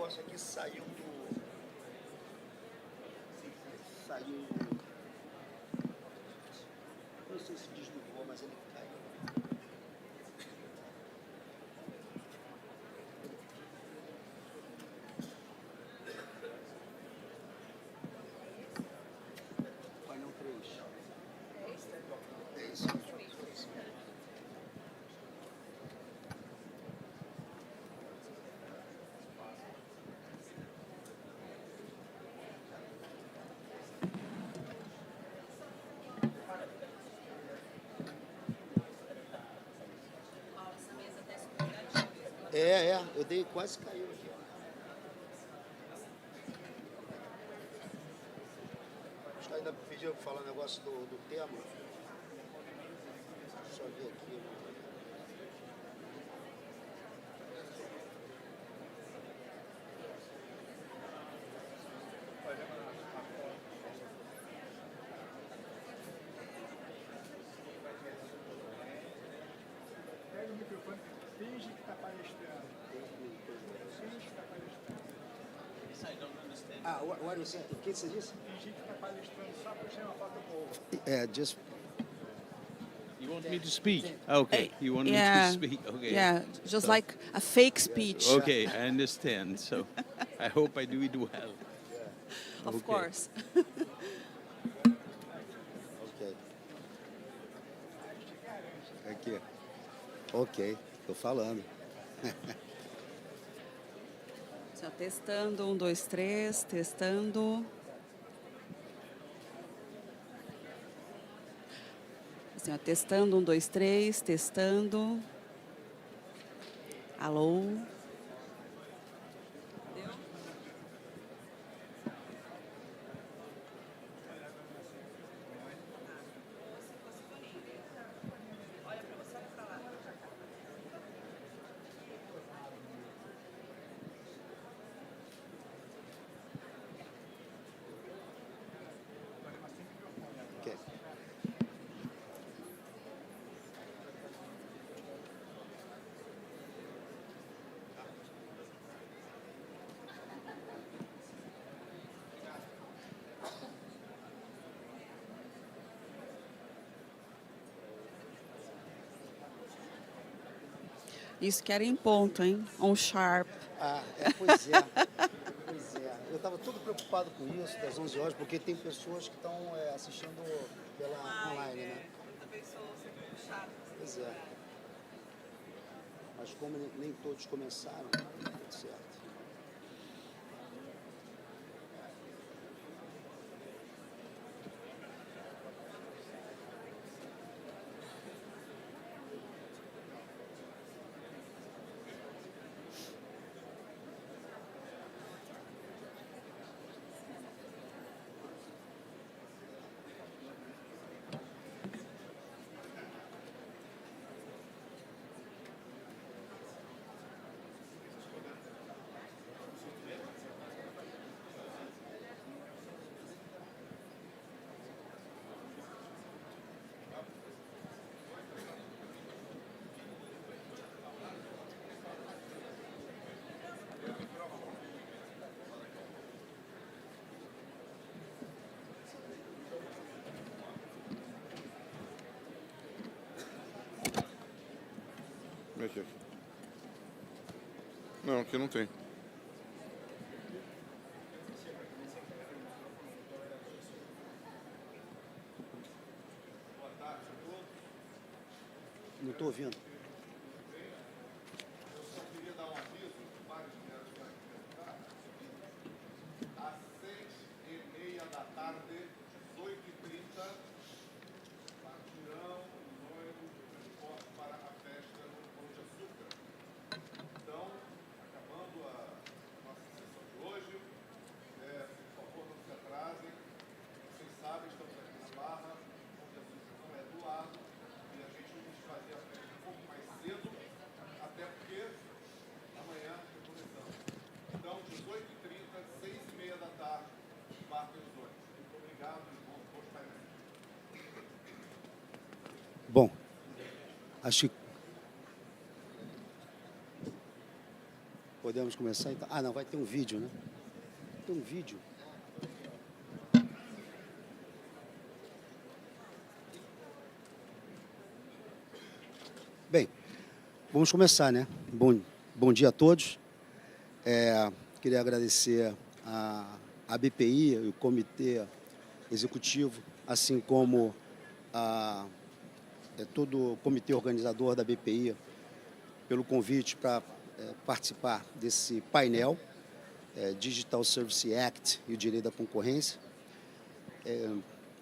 negócio aqui saiu do... Saiu... Não sei se desligou, mas ele caiu. Painel 3. É isso. Eu dei, quase caiu aqui. Acho que ainda pediu para falar um negócio do tema. Só ver aqui. Pega o microfone, finge que está palestrando. Finge que está palestrando. Ah, what you said? O que você disse? Fingir que está palestrando só para tirar uma foto boa. Just... You want me to speak? Okay. You want me Yeah, to speak? Okay. yeah, just So- like a fake speech. Okay, I understand. So I hope I do it well. Of Okay. course. Ok. Aqui. Ok, tô falando. Assim, ó, testando, 1, 2, 3, testando. Assim, ó, testando, 1, 2, 3, testando. Alô? Deu? Ok. Isso que era em ponto, hein? On sharp. Ah, pois é. Pois é. Eu estava todo preocupado com isso, das 11 horas, porque tem pessoas que estão assistindo pela online, né? Também sou sempre puxada. Pois é. Mas como nem todos começaram, tudo certo. Mexe aqui. Não, aqui não tem. Não estou ouvindo. Às 6:30 da tarde, 18h30, partirão noivo transporte para a festa no Pão de Açúcar. Então, acabando a nossa sessão de hoje, por favor, não se atrasem. Vocês sabem, estamos aqui na Barra, o Pão de Açúcar não é do lado, e a gente quis fazer a festa um pouco mais cedo, até porque amanhã recomeçamos. Então, 18h30, 6:30 da tarde, partem os ônibus. Muito obrigado e bons painéis. Bom, acho que... Podemos começar então? Ah, não, vai ter um vídeo, né? Tem um vídeo. Bem, vamos começar, né? Bom dia a todos. Queria agradecer a BPI, o Comitê Executivo, assim como todo o comitê organizador da BPI, pelo convite para participar desse painel, Digital Service Act e o Direito da Concorrência.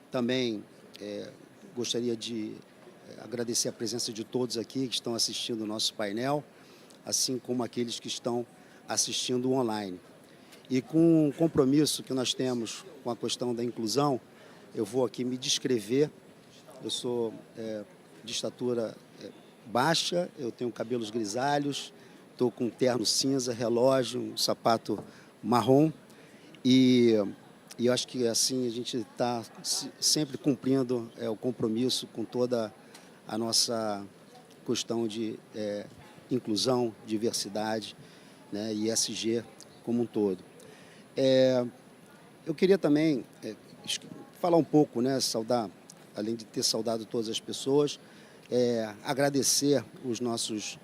Também gostaria de agradecer a presença de todos aqui que estão assistindo o nosso painel, assim como aqueles que estão assistindo online. E com o compromisso que nós temos com a questão da inclusão, eu vou aqui me descrever. Eu sou de estatura baixa, eu tenho cabelos grisalhos, estou com um terno cinza, relógio, um sapato marrom e eu acho que assim a gente está sempre cumprindo o compromisso com toda a nossa questão de inclusão, diversidade, né, e ESG como um todo. Eu queria também falar um pouco, né, saudar, além de ter saudado todas as pessoas, agradecer os nossos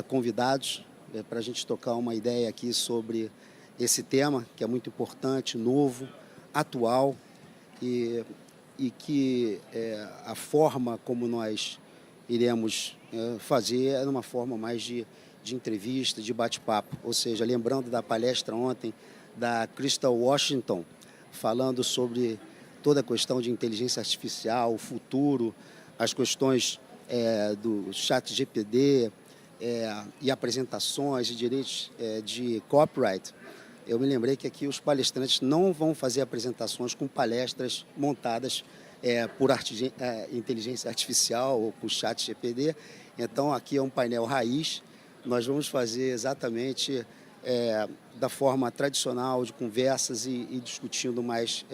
convidados para a gente tocar uma ideia aqui sobre esse tema, que é muito importante, novo, atual, e que a forma como nós iremos fazer é uma forma mais de entrevista, de bate-papo. Ou seja, lembrando da palestra ontem da Crystal Washington, falando sobre toda a questão de inteligência artificial, o futuro, as questões do chat GPT e apresentações de direitos de copyright. Eu me lembrei que aqui os palestrantes não vão fazer apresentações com palestras montadas por inteligência artificial ou por chat GPT. Então, aqui é um painel raiz. Nós vamos fazer exatamente da forma tradicional, de conversas e discutindo mais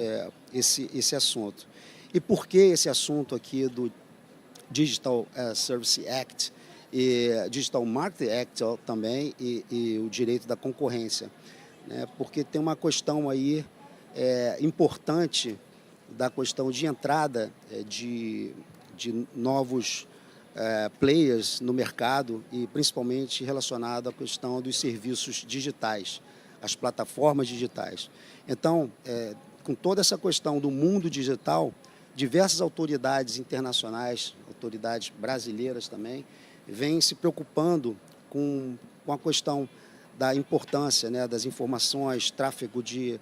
esse assunto. E por que esse assunto aqui do Digital Service Act e Digital Market Act também e o direito da concorrência? Porque tem uma questão aí importante da questão de entrada de novos players no mercado e principalmente relacionado à questão dos serviços digitais, as plataformas digitais. Então, com toda essa questão do mundo digital, diversas autoridades internacionais, autoridades brasileiras também, vêm se preocupando com a questão da importância, né, das informações, tráfego de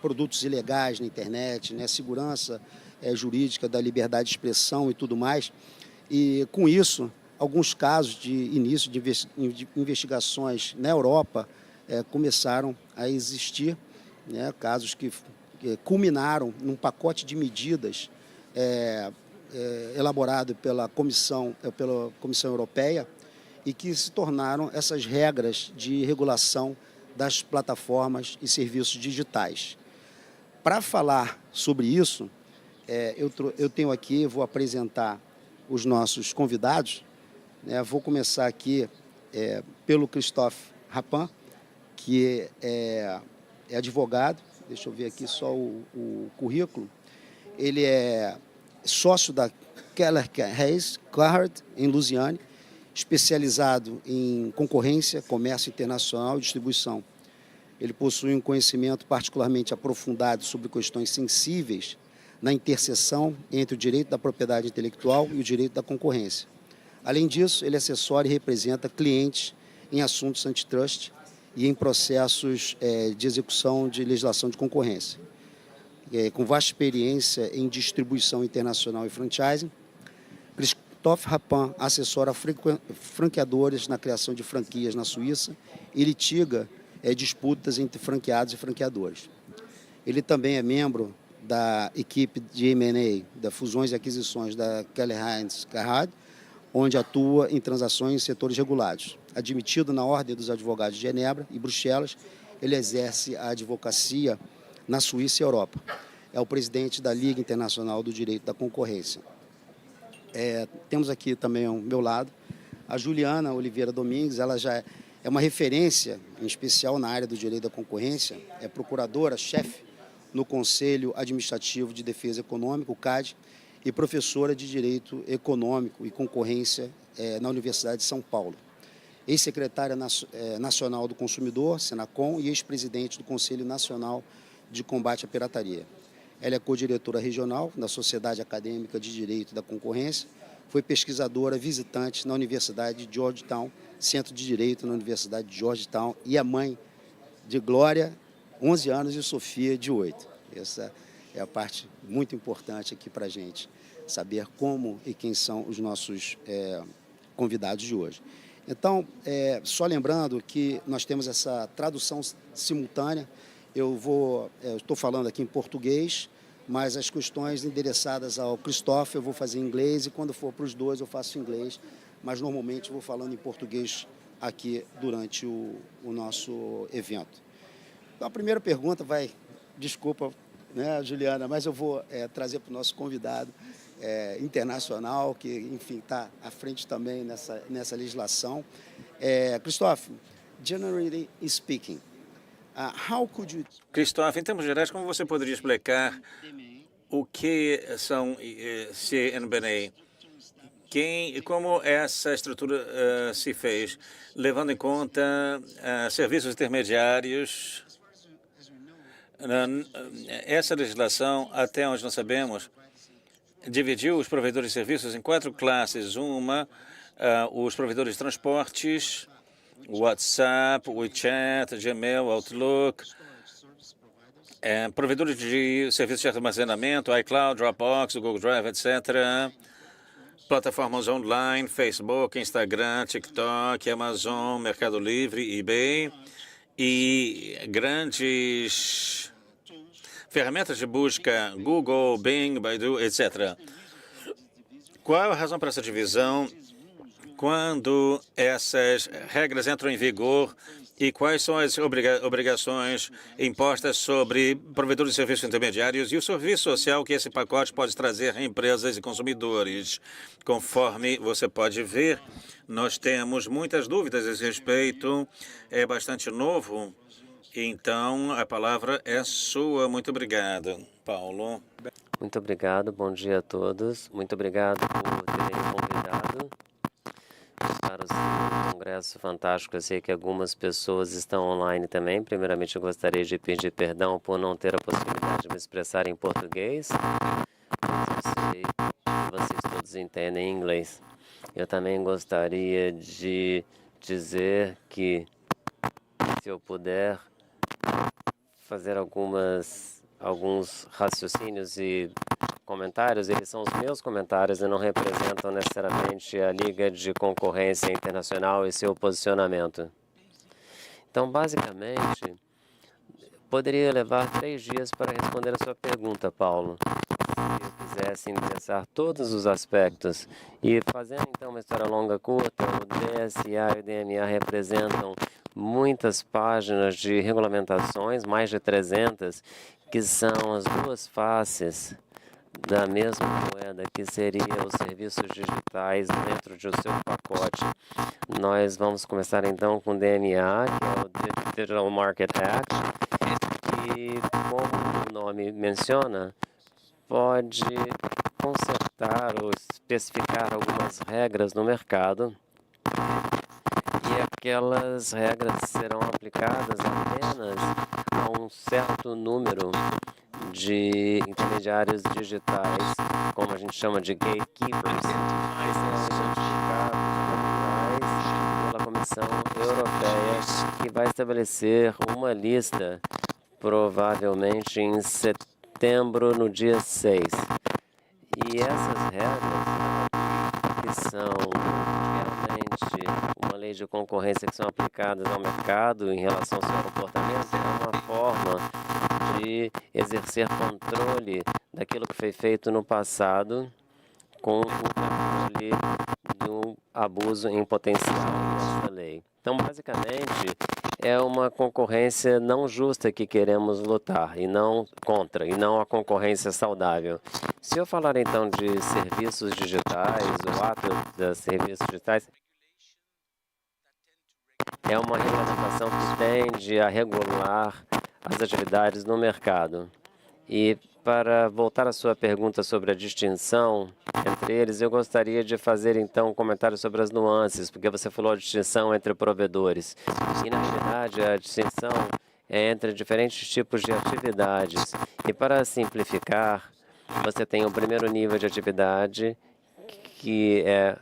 produtos ilegais na internet, né, segurança jurídica da liberdade de expressão e tudo mais. E, com isso, alguns casos de início de investigações na Europa começaram a existir, né, casos que culminaram num pacote de medidas elaborado pela Comissão Europeia, e que se tornaram essas regras de regulação das plataformas e serviços digitais. Para falar sobre isso, eu tenho aqui, vou apresentar os nossos convidados, né? Vou começar aqui pelo Christophe Rapin, que é advogado. Deixa eu ver aqui só o currículo. Ele é sócio da Keller Hayes Clahart, em Lausanne, especializado em concorrência, comércio internacional e distribuição. Ele possui um conhecimento particularmente aprofundado sobre questões sensíveis na interseção entre o direito da propriedade intelectual e o direito da concorrência. Além disso, ele assessora e representa clientes em assuntos antitrust e em processos de execução de legislação de concorrência. Com vasta experiência em distribuição internacional e franchising, Christophe Rapin assessora franqueadores na criação de franquias na Suíça e litiga disputas entre franqueados e franqueadores. Ele também é membro da equipe de M&A, da fusões e aquisições da Keller Hayes Clahart, onde atua em transações em setores regulados. Admitido na Ordem dos Advogados de Genebra e Bruxelas, ele exerce a advocacia na Suíça e Europa. É o presidente da Liga Internacional do Direito da Concorrência. Temos aqui também ao meu lado A Juliana Oliveira Domingues, ela já é uma referência, em especial na área do direito da concorrência, é procuradora-chefe no Conselho Administrativo de Defesa Econômica, o CAD, e professora de Direito Econômico e Concorrência na Universidade de São Paulo. Ex-secretária nacional do Consumidor, Senacom, e ex-presidente do Conselho Nacional de Combate à Pirataria. Ela é co-diretora regional da Sociedade Acadêmica de Direito da Concorrência, foi pesquisadora visitante na Universidade de Georgetown, Centro de Direito na Universidade de Georgetown, e a mãe de Glória, 11 anos, e Sofia, de 8. Essa é a parte muito importante aqui para a gente, saber como e quem são os nossos convidados de hoje. Então, só lembrando que nós temos essa tradução simultânea. Eu estou falando aqui em português, mas as questões endereçadas ao Christophe eu vou fazer em inglês, e quando for para os dois eu faço em inglês, mas normalmente vou falando em português aqui durante o nosso evento. Então, a primeira pergunta desculpa, né, Juliana, mas eu vou trazer para o nosso convidado internacional, que, enfim, está à frente também nessa legislação. Christophe, generally speaking, how could you... Christophe, em termos gerais, como você poderia explicar o que são CNBNA? Como essa estrutura se fez, levando em conta serviços intermediários? Essa legislação, até onde nós sabemos, dividiu os provedores de serviços em 4 classes. Os provedores de transportes, WhatsApp, WeChat, Gmail, Outlook, provedores de serviços de armazenamento, iCloud, Dropbox, Google Drive, etc., plataformas online, Facebook, Instagram, TikTok, Amazon, Mercado Livre, eBay, e grandes ferramentas de busca, Google, Bing, Baidu, etc. Qual a razão para essa divisão? Quando essas regras entram em vigor e quais são as obrigações impostas sobre provedores de serviços intermediários e o serviço social que esse pacote pode trazer a empresas e consumidores? Conforme você pode ver, nós temos muitas dúvidas a esse respeito, é bastante novo, então a palavra é sua. Muito obrigado, Paulo. Muito obrigado, bom dia a todos. Muito obrigado por terem me convidado para o congresso fantástico. Eu sei que algumas pessoas estão online também. Primeiramente, eu gostaria de pedir perdão por não ter a possibilidade de me expressar em português, mas eu sei que vocês todos entendem inglês. Eu também gostaria de dizer que, se eu puder fazer alguns raciocínios e comentários, eles são os meus comentários e não representam necessariamente a Liga de Concorrência Internacional e seu posicionamento. Então, basicamente, poderia levar 3 dias para responder a sua pergunta, Paulo, se eu quisesse endereçar todos os aspectos. E fazendo, então, uma história longa curta, o DSA e o DMA representam muitas páginas de regulamentações, mais de 300, que são as duas faces da mesma moeda, que seria os serviços digitais dentro do seu pacote. Nós vamos começar então com o DMA, que é o Digital Market Act, que, como o nome menciona, pode consertar ou especificar algumas regras no mercado, e aquelas regras serão aplicadas apenas a um certo número de intermediários digitais, como a gente chama de gatekeepers, que serão identificados pela Comissão Europeia, que vai estabelecer uma lista, provavelmente em setembro, no dia 6. E essas regras, que são realmente uma lei de concorrência que são aplicadas ao mercado em relação ao seu comportamento, é uma forma de exercer controle daquilo que foi feito no passado com o controle do abuso em potencial dessa lei. Então, basicamente, é uma concorrência não justa que queremos lutar, e não contra, e não a concorrência saudável. Se eu falar, então, de serviços digitais, o ato dos serviços digitais, é uma regulamentação que tende a regular as atividades no mercado. E para voltar à sua pergunta sobre a distinção entre eles, eu gostaria de fazer então um comentário sobre as nuances, porque você falou a distinção entre provedores. E na realidade a distinção é entre diferentes tipos de atividades. E para simplificar, você tem o primeiro nível de atividade, que é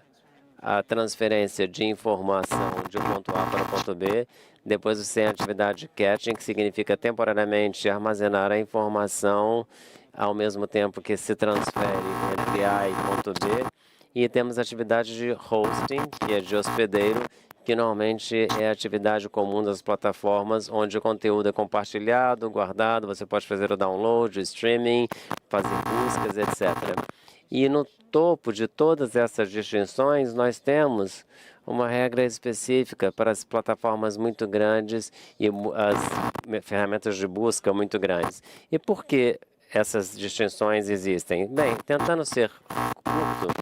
a transferência de informação de um ponto A para o ponto B. Depois você tem a atividade caching, que significa temporariamente armazenar a informação ao mesmo tempo que se transfere entre A e ponto B. E temos a atividade de hosting, que é de hospedeiro, que normalmente é a atividade comum das plataformas, onde o conteúdo é compartilhado, guardado, você pode fazer o download, o streaming, fazer buscas, etc. E no topo de todas essas distinções, nós temos uma regra específica para as plataformas muito grandes e as ferramentas de busca muito grandes. E por que essas distinções existem? Bem, tentando ser curto,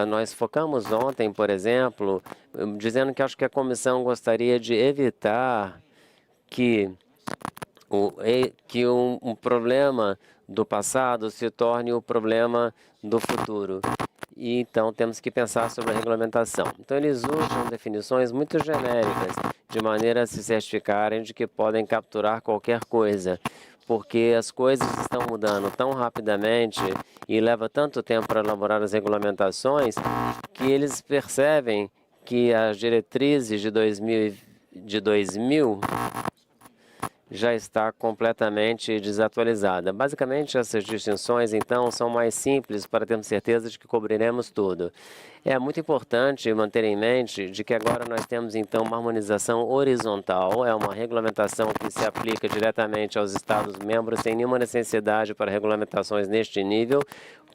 nós focamos ontem, por exemplo, dizendo que acho que a comissão gostaria de evitar que um problema do passado se torne o problema do futuro. E então temos que pensar sobre a regulamentação. Então eles usam definições muito genéricas, de maneira a se certificarem de que podem capturar qualquer coisa, porque as coisas estão mudando tão rapidamente e leva tanto tempo para elaborar as regulamentações, que eles percebem que as diretrizes de 2000 já está completamente desatualizada. Basicamente, essas distinções, então, são mais simples para termos certeza de que cobriremos tudo. É muito importante manter em mente de que agora nós temos, então, uma harmonização horizontal, é uma regulamentação que se aplica diretamente aos Estados-membros, sem nenhuma necessidade para regulamentações neste nível,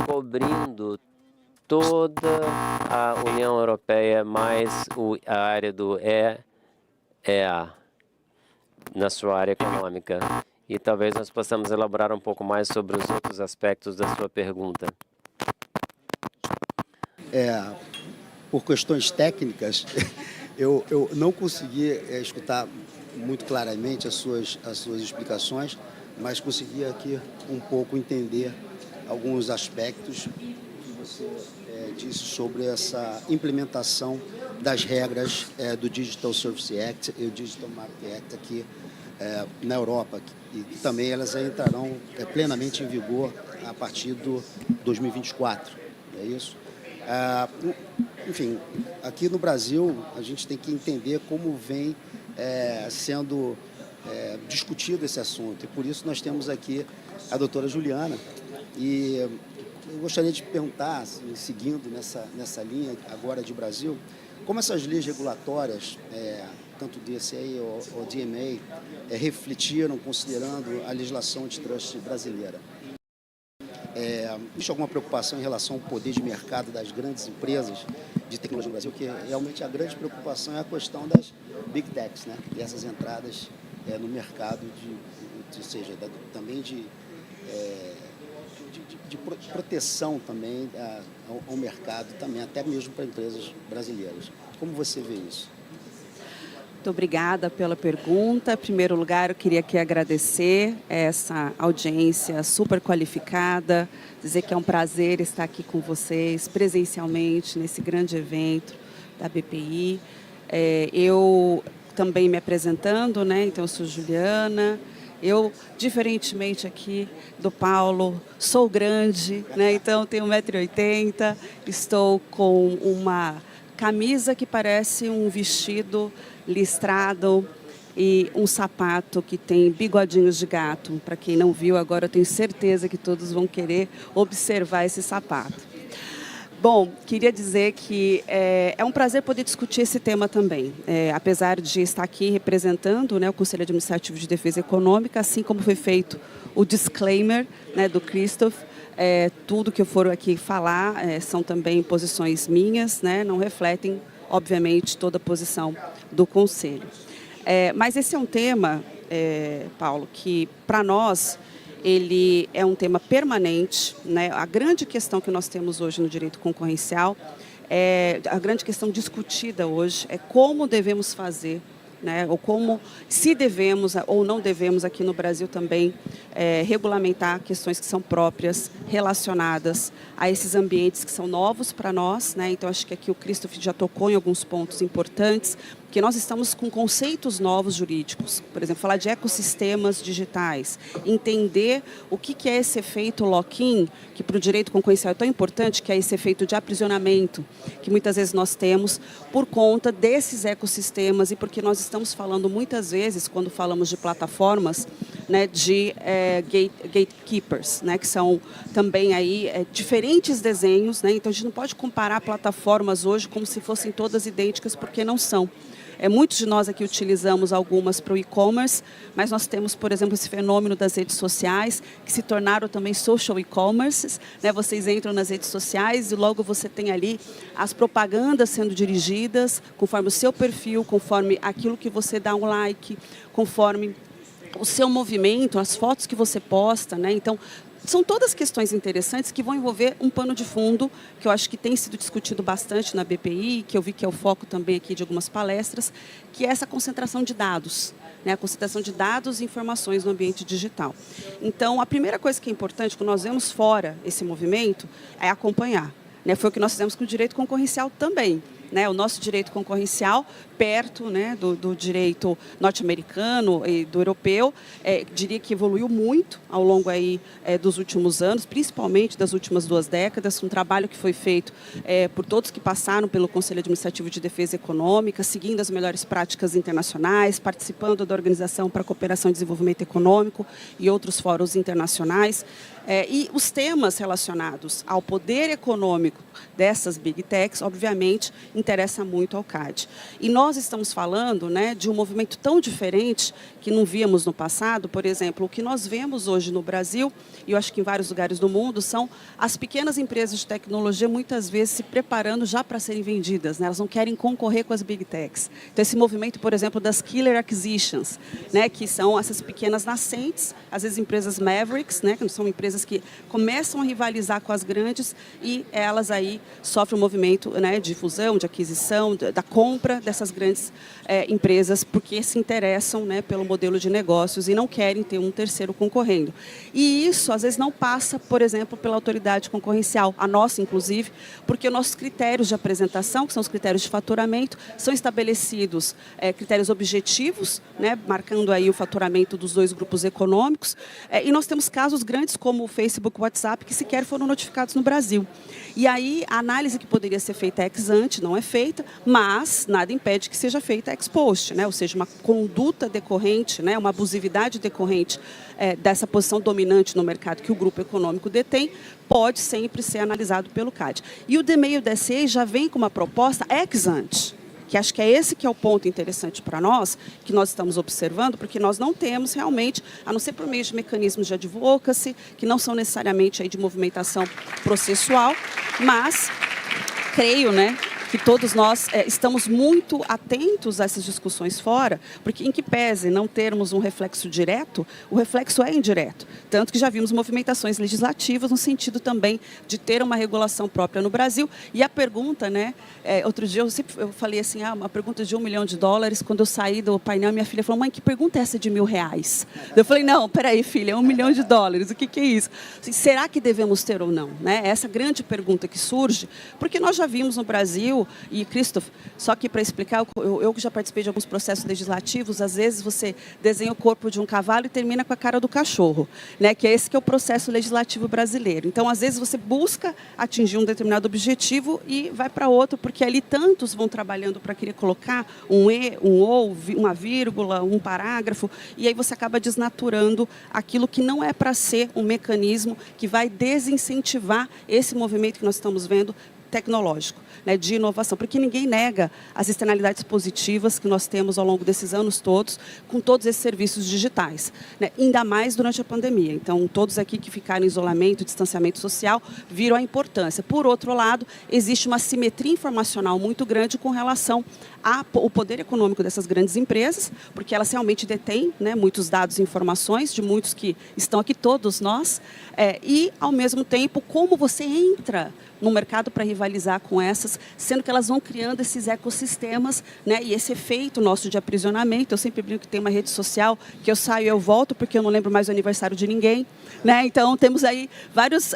cobrindo toda a União Europeia, mais a área do EEA. Na sua área econômica. E talvez nós possamos elaborar um pouco mais sobre os outros aspectos da sua pergunta. Por questões técnicas, eu não consegui escutar muito claramente as suas explicações, mas consegui aqui um pouco entender alguns aspectos que você disse sobre essa implementação das regras do Digital Services Act e o Digital Market Act aqui na Europa, e também elas entrarão plenamente em vigor a partir de 2024, é isso? Enfim, aqui no Brasil a gente tem que entender como vem sendo discutido esse assunto, e por isso nós temos aqui a doutora Juliana, e eu gostaria de perguntar, assim, seguindo nessa linha agora de Brasil, como essas leis regulatórias, tanto o DSA ou DMA, refletiram, considerando a legislação de trust brasileira? Existe alguma preocupação em relação ao poder de mercado das grandes empresas de tecnologia no Brasil? Que realmente a grande preocupação é a questão das Big Techs, né? E essas entradas no mercado, também de proteção também ao mercado, também até mesmo para empresas brasileiras. Como você vê isso? Muito obrigada pela pergunta. Em primeiro lugar, eu queria aqui agradecer essa audiência super qualificada, dizer que é um prazer estar aqui com vocês presencialmente nesse grande evento da BPI. Eu também me apresentando, né? Então, eu sou Juliana. Eu, diferentemente aqui do Paulo, sou grande, né? Então tenho 1,80 m, estou com uma camisa que parece um vestido listrado e um sapato que tem bigodinhos de gato. Para quem não viu, agora eu tenho certeza que todos vão querer observar esse sapato. Bom, queria dizer que é um prazer poder discutir esse tema também. Apesar de estar aqui representando, né, o Conselho Administrativo de Defesa Econômica, assim como foi feito o disclaimer, né, do Christoph, tudo que eu for aqui falar são também posições minhas, né, não refletem, obviamente, toda a posição do Conselho. Mas esse é um tema, Paulo, que para nós ele é um tema permanente, né? A grande questão que nós temos hoje no direito concorrencial, a grande questão discutida hoje é como devemos fazer né, ou como, se devemos ou não devemos aqui no Brasil também regulamentar questões que são próprias, relacionadas a esses ambientes que são novos para nós, né? Então acho que aqui o Christoph já tocou em alguns pontos importantes, que nós estamos com conceitos novos jurídicos, por exemplo, falar de ecossistemas digitais, entender o que é esse efeito lock-in, que para o direito concorrencial é tão importante, que é esse efeito de aprisionamento, que muitas vezes nós temos por conta desses ecossistemas e porque nós estamos falando muitas vezes, quando falamos de plataformas, né, de gatekeepers, né, que são também aí diferentes desenhos, né, então a gente não pode comparar plataformas hoje como se fossem todas idênticas, porque não são. Muitos de nós aqui utilizamos algumas para o e-commerce, mas nós temos, por exemplo, esse fenômeno das redes sociais, que se tornaram também social e-commerces, né? Vocês entram nas redes sociais e logo você tem ali as propagandas sendo dirigidas, conforme o seu perfil, conforme aquilo que você dá um like, conforme o seu movimento, as fotos que você posta, né? Então, são todas questões interessantes que vão envolver um pano de fundo, que eu acho que tem sido discutido bastante na BPI, que eu vi que é o foco também aqui de algumas palestras, que é essa concentração de dados, né? A concentração de dados e informações no ambiente digital. Então, a primeira coisa que é importante, quando nós vemos fora esse movimento, é acompanhar, né? Foi o que nós fizemos com o direito concorrencial também. Né, o nosso direito concorrencial, perto, né, do direito norte-americano e do europeu, diria que evoluiu muito ao longo aí, dos últimos anos, principalmente das últimas 2 décadas, um trabalho que foi feito por todos que passaram pelo Conselho Administrativo de Defesa Econômica, seguindo as melhores práticas internacionais, participando da Organização para a Cooperação e Desenvolvimento Econômico e outros fóruns internacionais. E os temas relacionados ao poder econômico dessas Big Techs, obviamente, interessa muito ao CAD. E nós estamos falando, né, de um movimento tão diferente que não víamos no passado. Por exemplo, o que nós vemos hoje no Brasil, e eu acho que em vários lugares do mundo, são as pequenas empresas de tecnologia muitas vezes se preparando já para serem vendidas, né? Elas não querem concorrer com as Big Techs. Então, esse movimento, por exemplo, das Killer Acquisitions, né, que são essas pequenas nascentes, às vezes empresas Mavericks, né, que são empresas que começam a rivalizar com as grandes e elas aí sofrem um movimento, né, de fusão, de aquisição, da compra dessas grandes empresas, porque se interessam, né, pelo modelo de negócios e não querem ter um terceiro concorrendo. E isso, às vezes, não passa, por exemplo, pela autoridade concorrencial, a nossa, inclusive, porque nossos critérios de apresentação, que são os critérios de faturamento, são estabelecidos critérios objetivos, né, marcando aí o faturamento dos 2 grupos econômicos, e nós temos casos grandes como o Facebook e o WhatsApp, que sequer foram notificados no Brasil. E aí, a análise que poderia ser feita ex ante não é feita, mas nada impede que seja feita ex post, né? Ou seja, uma conduta decorrente, né? Uma abusividade decorrente dessa posição dominante no mercado que o grupo econômico detém, pode sempre ser analisado pelo CAD. E o DMEI e o DSE já vem com uma proposta ex ante, que acho que é esse que é o ponto interessante para nós, que nós estamos observando, porque nós não temos realmente, a não ser por meio de mecanismos de advocacy, que não são necessariamente aí de movimentação processual, mas creio, né, que todos nós estamos muito atentos a essas discussões fora, porque em que pese não termos um reflexo direto, o reflexo é indireto. Tanto que já vimos movimentações legislativas no sentido também de ter uma regulação própria no Brasil. E a pergunta, né, outro dia eu falei assim, uma pergunta de $1 milhão, quando eu saí do painel, minha filha falou, mãe, que pergunta é essa de R$1.000? Eu falei, não, peraí, filha, é $1 milhão, o que é isso? Assim, será que devemos ter ou não? Né? Essa grande pergunta que surge, porque nós já vimos no Brasil, e Christoph, só que para explicar, eu que já participei de alguns processos legislativos, às vezes você desenha o corpo de um cavalo e termina com a cara do cachorro, né? Que é esse que é o processo legislativo brasileiro. Então, às vezes você busca atingir um determinado objetivo e vai para outro, porque ali tantos vão trabalhando para querer colocar um e, um ou, uma vírgula, um parágrafo, e aí você acaba desnaturando aquilo que não é para ser um mecanismo que vai desincentivar esse movimento que nós estamos vendo tecnológico, né, de inovação, porque ninguém nega as externalidades positivas que nós temos ao longo desses anos todos, com todos esses serviços digitais, né, ainda mais durante a pandemia. Então, todos aqui que ficaram em isolamento, distanciamento social, viram a importância. Por outro lado, existe uma simetria informacional muito grande com relação ao poder econômico dessas grandes empresas, porque elas realmente detêm, né, muitos dados e informações de muitos que estão aqui, todos nós, e, ao mesmo tempo, como você entra no mercado para rivalizar rivalizar com essas, sendo que elas vão criando esses ecossistemas, né? E esse efeito nosso de aprisionamento. Eu sempre brinco que tem uma rede social que eu saio e eu volto porque eu não lembro mais o aniversário de ninguém, né? Então temos aí vários,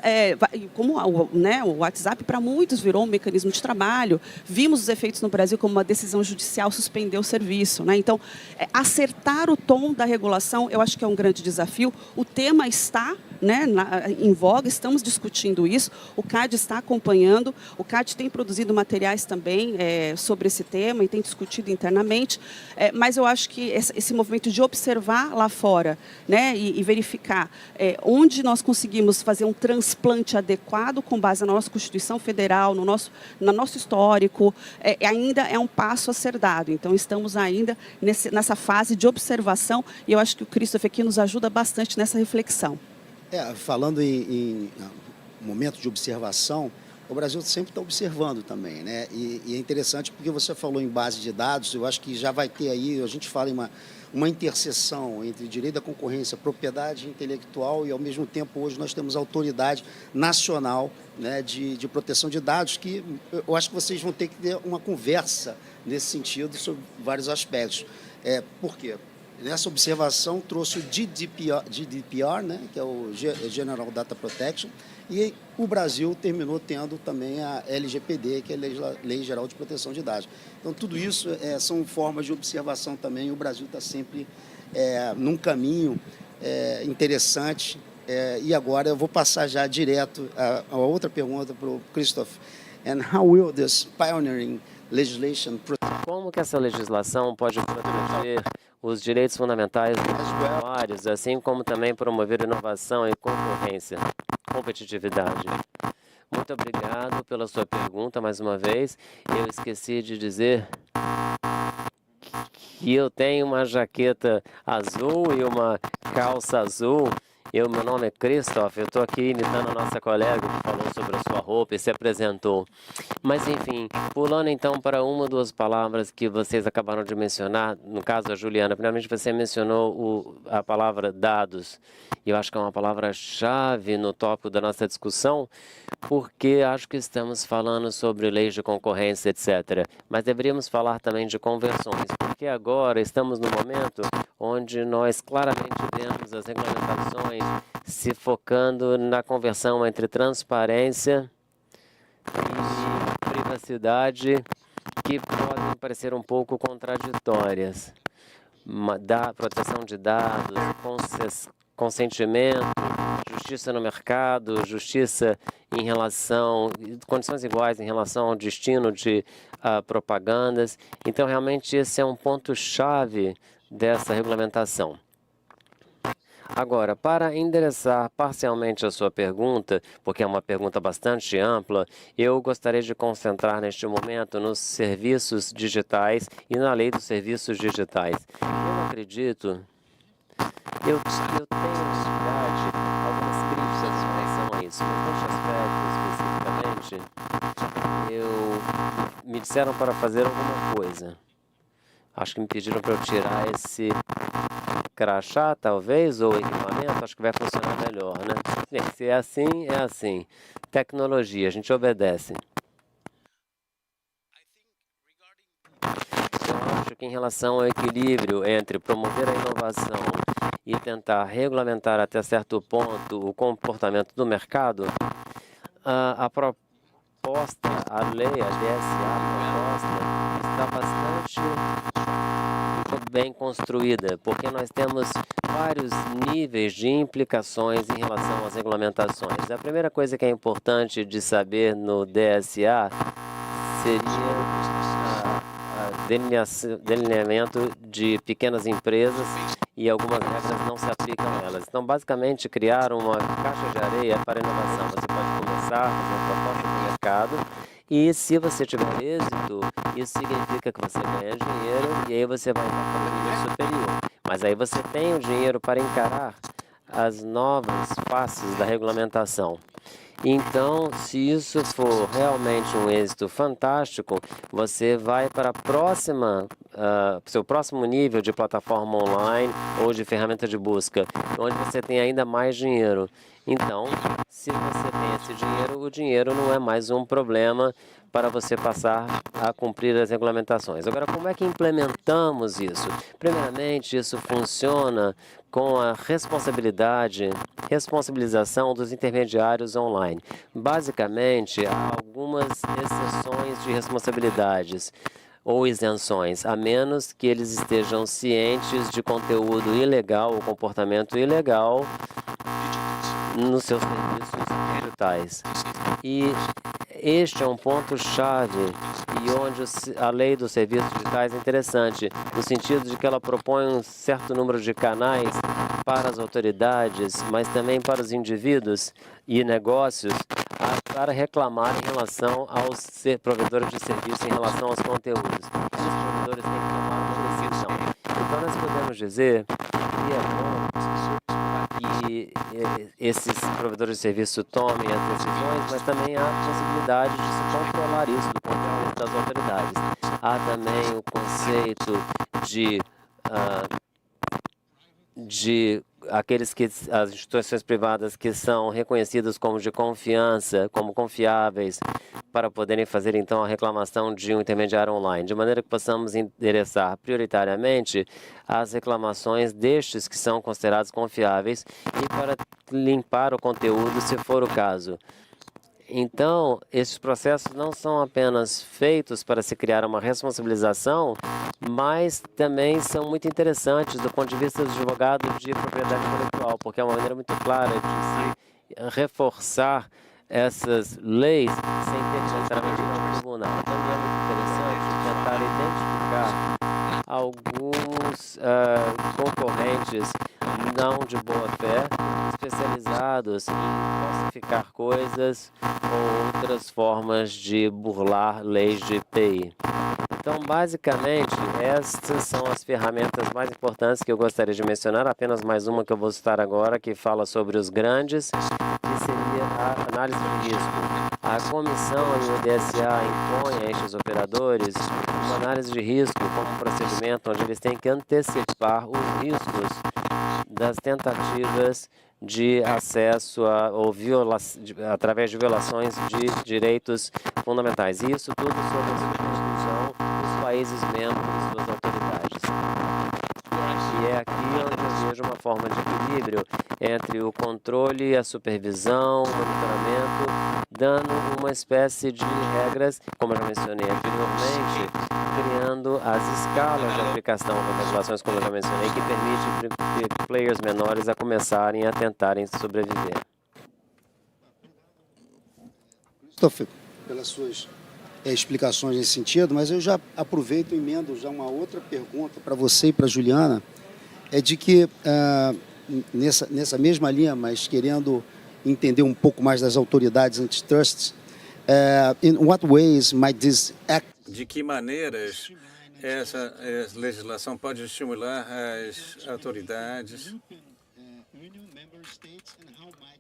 como o WhatsApp para muitos virou um mecanismo de trabalho. Vimos os efeitos no Brasil como uma decisão judicial suspender o serviço, né? Então acertar o tom da regulação, eu acho que é um grande desafio. O tema está, né, em voga, estamos discutindo isso, o CAD está acompanhando, o CAD tem produzido materiais também sobre esse tema e tem discutido internamente, mas eu acho que esse movimento de observar lá fora, né, e verificar onde nós conseguimos fazer um transplante adequado com base na nossa Constituição Federal, no nosso histórico, ainda é um passo a ser dado. Então, estamos ainda nessa fase de observação e eu acho que o Christopher aqui nos ajuda bastante nessa reflexão. Falando em momento de observação, o Brasil sempre está observando também, né? E é interessante porque você falou em base de dados, eu acho que já vai ter aí, a gente fala em uma interseção entre direito da concorrência, propriedade intelectual e, ao mesmo tempo, hoje nós temos a Autoridade Nacional, né, de Proteção de Dados, que eu acho que vocês vão ter que ter uma conversa nesse sentido sobre vários aspectos. Por quê? Nessa observação trouxe o GDPR, né, que é o General Data Protection, e o Brasil terminou tendo também a LGPD, que é a Lei Geral de Proteção de Dados. Então, tudo isso são formas de observação também. O Brasil está sempre num caminho interessante. E agora eu vou passar já direto a outra pergunta para o Christoph. And how will this pioneering legislation protect? Como que essa legislação pode proteger os direitos fundamentais dos usuários, assim como também promover inovação e competitividade? Muito obrigado pela sua pergunta mais uma vez. Eu esqueci de dizer que eu tenho uma jaqueta azul e uma calça azul. Meu nome é Christoph, eu estou aqui imitando a nossa colega que falou sobre a sua roupa e se apresentou. Mas, enfim, pulando então para uma ou duas palavras que vocês acabaram de mencionar, no caso a Juliana, primeiramente você mencionou a palavra dados, e eu acho que é uma palavra-chave no tópico da nossa discussão, porque acho que estamos falando sobre leis de concorrência, etc. Mas deveríamos falar também de conversões, porque agora estamos no momento onde nós claramente vemos as regulamentações se focando na conversão entre transparência e privacidade, que podem parecer um pouco contraditórias. Da proteção de dados, consentimento, justiça no mercado, justiça em relação, condições iguais em relação ao destino de propagandas. Então, realmente, esse é um ponto-chave dessa regulamentação. Agora, para endereçar parcialmente a sua pergunta, porque é uma pergunta bastante ampla, eu gostaria de concentrar neste momento nos serviços digitais e na lei dos serviços digitais. Eu acredito, eu tenho, na verdade, algumas críticas em relação a isso, mas neste aspecto, especificamente, me disseram para fazer alguma coisa. Acho que me pediram para eu tirar esse crachá, talvez, ou equipamento, acho que vai funcionar melhor, né? Se é assim, é assim. Tecnologia, a gente obedece. Eu acho que em relação ao equilíbrio entre promover a inovação e tentar regulamentar até certo ponto o comportamento do mercado, a proposta, a lei, a DSA, a proposta, está bastante bem construída, porque nós temos vários níveis de implicações em relação às regulamentações. A primeira coisa que é importante de saber no DSA seria delineamento de pequenas empresas e algumas regras não se aplicam a elas. Então, basicamente, criar uma caixa de areia para inovação. Você pode começar a fazer uma proposta no mercado e, se você tiver êxito, isso significa que você ganha dinheiro e aí você vai para um nível superior. Mas aí você tem o dinheiro para encarar as novas faces da regulamentação. Então, se isso for realmente um êxito fantástico, você vai para seu próximo nível de plataforma online ou de ferramenta de busca, onde você tem ainda mais dinheiro. Então, se você tem esse dinheiro, o dinheiro não é mais um problema para você passar a cumprir as regulamentações. Agora, como é que implementamos isso? Primeiramente, isso funciona com a responsabilização dos intermediários online. Basicamente, há algumas exceções de responsabilidades ou isenções, a menos que eles estejam cientes de conteúdo ilegal ou comportamento ilegal nos seus serviços digitais. E este é um ponto-chave e onde a lei dos serviços digitais é interessante, no sentido de que ela propõe um certo número de canais para as autoridades, mas também para os indivíduos e negócios para reclamar em relação aos provedores de serviço, em relação aos conteúdos. Esses provedores têm que tomar uma decisão. Então, nós podemos dizer que é bom que esses provedores de serviço tomem as decisões, mas também há a possibilidade de se controlar isso do ponto de vista das autoridades. Há também o conceito de aqueles que as instituições privadas que são reconhecidas como de confiança, como confiáveis, para poderem fazer então a reclamação de um intermediário online, de maneira que possamos endereçar prioritariamente as reclamações destes que são considerados confiáveis e para limpar o conteúdo, se for o caso. Então, esses processos não são apenas feitos para se criar uma responsabilização, mas também são muito interessantes do ponto de vista do advogado de propriedade intelectual, porque é uma maneira muito clara de se reforçar essas leis sem ter que necessariamente ir ao tribunal. Também é muito interessante tentar identificar alguns concorrentes não de boa fé, especializados em falsificar coisas ou outras formas de burlar leis de TI. Então, basicamente, estas são as ferramentas mais importantes que eu gostaria de mencionar. Apenas mais uma que eu vou citar agora, que fala sobre os grandes, que seria a análise de risco. A comissão e o DSA impõem a estes operadores uma análise de risco como um procedimento onde eles têm que antecipar os riscos das tentativas de acesso através de violações de direitos fundamentais. E isso tudo sob a supervisão dos países membros e suas autoridades. E é aqui onde eu vejo uma forma de equilíbrio entre o controle, a supervisão, o monitoramento, dando uma espécie de regras, como eu já mencionei anteriormente, criando as escalas de aplicação das regulações, como eu já mencionei, que permite players menores a começarem a tentarem sobreviver. Christopher, pelas suas explicações nesse sentido, mas eu já aproveito e emendo já uma outra pergunta para você e para a Juliana, é de que nessa mesma linha, mas querendo entender um pouco mais das autoridades antitrust, in what ways might this act? De que maneiras essa legislação pode estimular as autoridades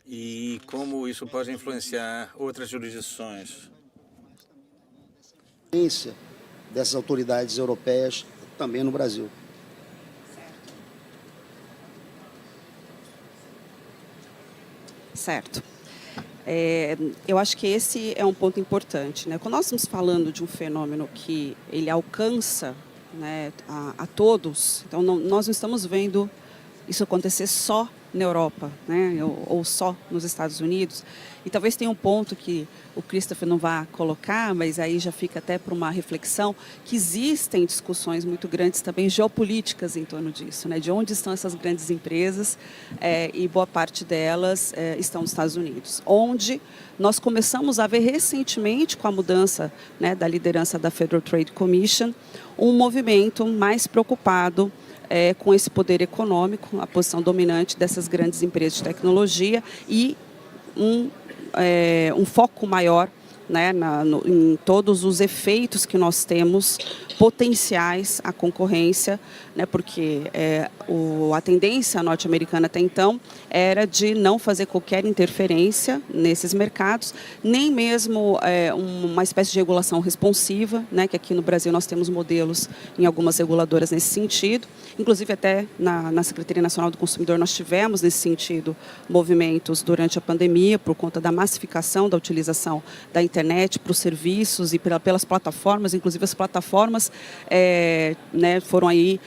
e como isso pode influenciar outras jurisdições? Dessas autoridades europeias também no Brasil. Certo. Eu acho que esse é um ponto importante, né? Quando nós estamos falando de um fenômeno que ele alcança, né, a todos, então nós não estamos vendo isso acontecer só na Europa, né, ou só nos Estados Unidos. E talvez tenha um ponto que o Christopher não vai colocar, mas aí já fica até para uma reflexão, que existem discussões muito grandes também geopolíticas em torno disso, né, de onde estão essas grandes empresas, e boa parte delas estão nos Estados Unidos, onde nós começamos a ver recentemente, com a mudança, né, da liderança da Federal Trade Commission, um movimento mais preocupado com esse poder econômico, a posição dominante dessas grandes empresas de tecnologia e um foco maior né, em todos os efeitos que nós temos potenciais à concorrência, né, porque a tendência norte-americana até então era de não fazer qualquer interferência nesses mercados, nem mesmo uma espécie de regulação responsiva, né, que aqui no Brasil nós temos modelos em algumas reguladoras nesse sentido, inclusive até na Secretaria Nacional do Consumidor nós tivemos nesse sentido movimentos durante a pandemia por conta da massificação da utilização da internet para os serviços e pelas plataformas, inclusive as plataformas né, foram aí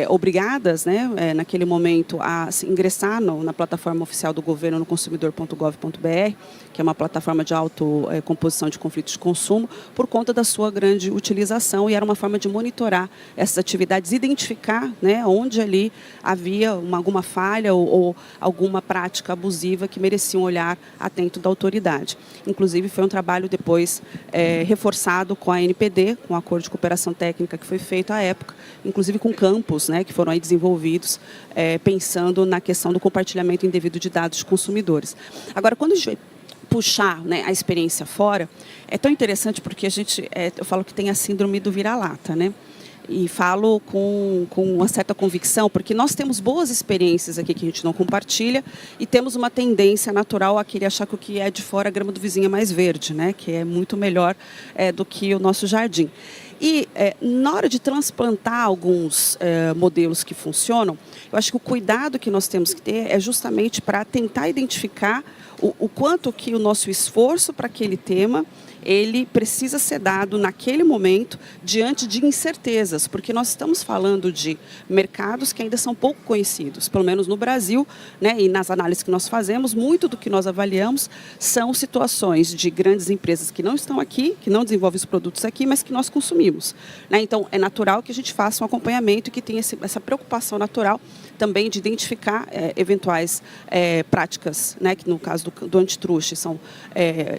obrigadas, né, naquele momento, a ingressar na plataforma oficial do governo, no consumidor.gov.br, que é uma plataforma de autocomposição de conflitos de consumo, por conta da sua grande utilização, e era uma forma de monitorar essas atividades, identificar, né, onde ali havia alguma falha ou alguma prática abusiva que merecia um olhar atento da autoridade. Inclusive, foi um trabalho depois reforçado com a ANPD, com o acordo de cooperação técnica que foi feito à época, inclusive com campos, né, que foram aí desenvolvidos pensando na questão do compartilhamento indevido de dados de consumidores. Agora, quando a gente vai puxar, né, a experiência fora, é tão interessante porque eu falo que tem a síndrome do vira-lata, né? E falo com uma certa convicção, porque nós temos boas experiências aqui que a gente não compartilha e temos uma tendência natural a querer achar que o que é de fora, a grama do vizinho é mais verde, né? Que é muito melhor do que o nosso jardim. E na hora de transplantar alguns modelos que funcionam, eu acho que o cuidado que nós temos que ter é justamente para tentar identificar o quanto que o nosso esforço para aquele tema ele precisa ser dado naquele momento diante de incertezas, porque nós estamos falando de mercados que ainda são pouco conhecidos, pelo menos no Brasil, né, e nas análises que nós fazemos, muito do que nós avaliamos são situações de grandes empresas que não estão aqui, que não desenvolvem os produtos aqui, mas que nós consumimos, né? Então, é natural que a gente faça um acompanhamento e que tenha essa preocupação natural também de identificar eventuais práticas, né, que no caso do antitruste são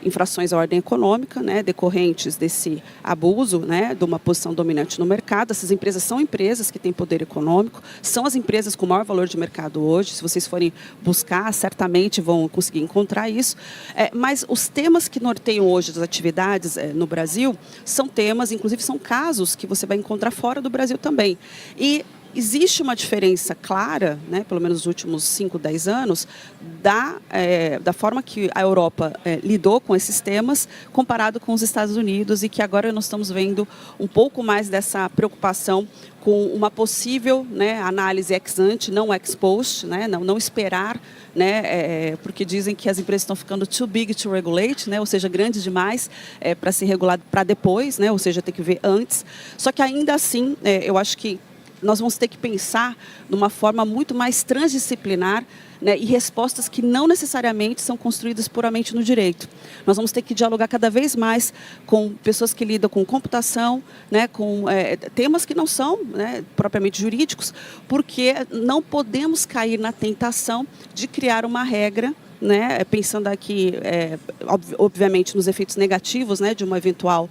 infrações à ordem econômica, né, decorrentes desse abuso, né, de uma posição dominante no mercado. Essas empresas são empresas que têm poder econômico, são as empresas com maior valor de mercado hoje. Se vocês forem buscar, certamente vão conseguir encontrar isso. Mas os temas que norteiam hoje as atividades no Brasil são temas, inclusive são casos que você vai encontrar fora do Brasil também. E existe uma diferença clara, né, pelo menos nos últimos 5, 10 anos, da forma que a Europa lidou com esses temas comparado com os Estados Unidos, e que agora nós estamos vendo um pouco mais dessa preocupação com uma possível, né, análise ex ante, não ex post, né, não esperar, né, porque dizem que as empresas estão ficando too big to regulate, né, ou seja, grandes demais para ser regulado para depois, né, ou seja, tem que ver antes. Só que ainda assim, eu acho que nós vamos ter que pensar de uma forma muito mais transdisciplinar, né, e respostas que não necessariamente são construídas puramente no direito. Nós vamos ter que dialogar cada vez mais com pessoas que lidam com computação, né, com temas que não são, né, propriamente jurídicos, porque não podemos cair na tentação de criar uma regra, né, pensando aqui, obviamente, nos efeitos negativos, né, de uma eventual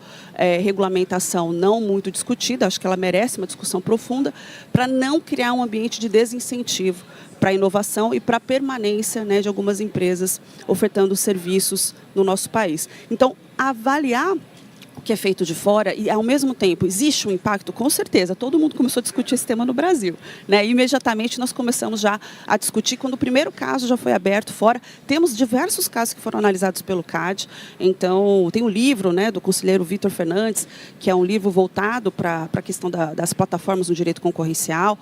regulamentação não muito discutida, acho que ela merece uma discussão profunda, para não criar um ambiente de desincentivo para a inovação e para a permanência, né, de algumas empresas ofertando serviços no nosso país. Então, avaliar o que é feito de fora e, ao mesmo tempo, existe um impacto? Com certeza, todo mundo começou a discutir esse tema no Brasil, né? E, imediatamente nós começamos já a discutir, quando o primeiro caso já foi aberto fora. Temos diversos casos que foram analisados pelo CAD, então tem um livro, né, do conselheiro Vitor Fernandes, que é um livro voltado para a questão das plataformas no direito concorrencial,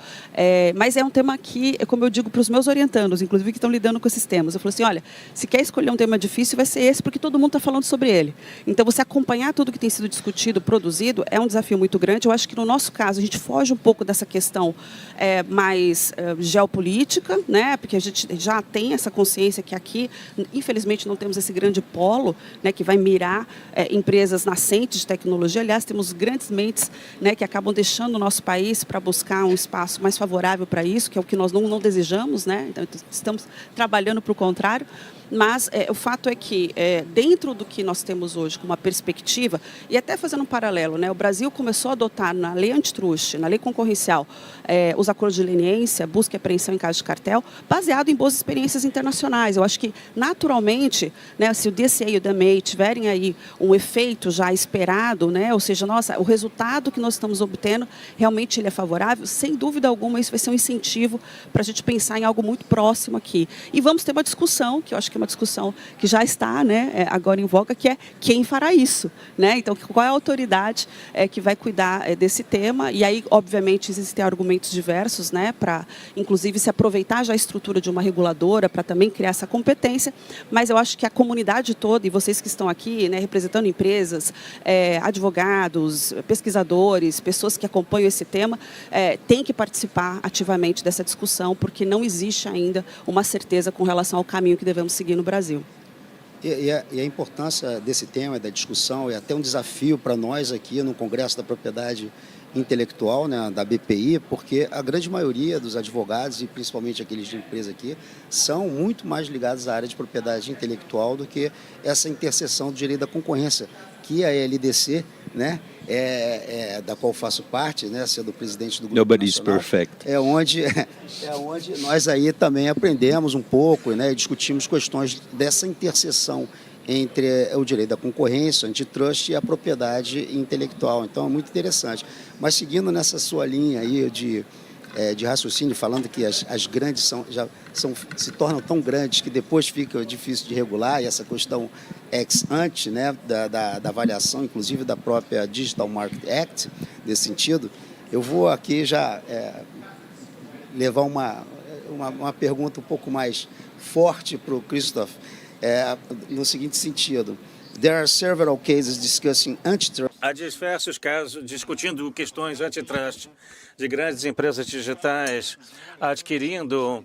mas é um tema que, como eu digo para os meus orientandos, inclusive que estão lidando com esses temas, eu falo assim, olha, se quer escolher um tema difícil, vai ser esse, porque todo mundo está falando sobre ele. Então, você acompanhar tudo que tem sido discutido, produzido, é um desafio muito grande. Eu acho que no nosso caso a gente foge um pouco dessa questão mais geopolítica, né? Porque a gente já tem essa consciência que aqui, infelizmente, não temos esse grande polo, né, que vai mirar empresas nascentes de tecnologia. Aliás, temos grandes mentes, né, que acabam deixando o nosso país para buscar um espaço mais favorável para isso, que é o que nós não desejamos, né? Então, estamos trabalhando para o contrário. Mas o fato é que, dentro do que nós temos hoje, com uma perspectiva, E até fazendo um paralelo, né, o Brasil começou a adotar na lei antitruste, na lei concorrencial, os acordos de leniência, busca e apreensão em caso de cartel, baseado em boas experiências internacionais. Eu acho que, naturalmente, né, se o DCA e o DMA tiverem aí um efeito já esperado, né, ou seja, nossa, o resultado que nós estamos obtendo, realmente ele é favorável, sem dúvida alguma isso vai ser um incentivo para a gente pensar em algo muito próximo aqui. E vamos ter uma discussão, que eu acho que é uma discussão que já está, né, agora em voga, que é quem fará isso, né? Então, qual é a autoridade que vai cuidar desse tema? E aí, obviamente, existem argumentos diversos, né, para, inclusive, se aproveitar já a estrutura de uma reguladora para também criar essa competência, mas eu acho que a comunidade toda, e vocês que estão aqui, né, representando empresas, advogados, pesquisadores, pessoas que acompanham esse tema, têm que participar ativamente dessa discussão, porque não existe ainda uma certeza com relação ao caminho que devemos seguir no Brasil. E a importância desse tema, da discussão, é até um desafio para nós aqui no Congresso da Propriedade Intelectual, né, da BPI, porque a grande maioria dos advogados, e principalmente aqueles de empresa aqui, são muito mais ligados à área de propriedade intelectual do que essa interseção do direito da concorrência, que a LDC, né, da qual faço parte, né, sendo presidente do Grupo Nobody's Nacional, perfect. é onde nós aí também aprendemos um pouco, né, e discutimos questões dessa interseção entre o direito da concorrência, o antitrust e a propriedade intelectual. Então, é muito interessante. Mas seguindo nessa sua linha aí de raciocínio, falando que as grandes se tornam tão grandes que depois fica difícil de regular, e essa questão ex ante, né, da avaliação, inclusive da própria Digital Market Act, nesse sentido, eu vou aqui já levar uma pergunta um pouco mais forte para o Christoph, no seguinte sentido. There are several cases discussing antitrust. Há diversos casos discutindo questões antitrust de grandes empresas digitais adquirindo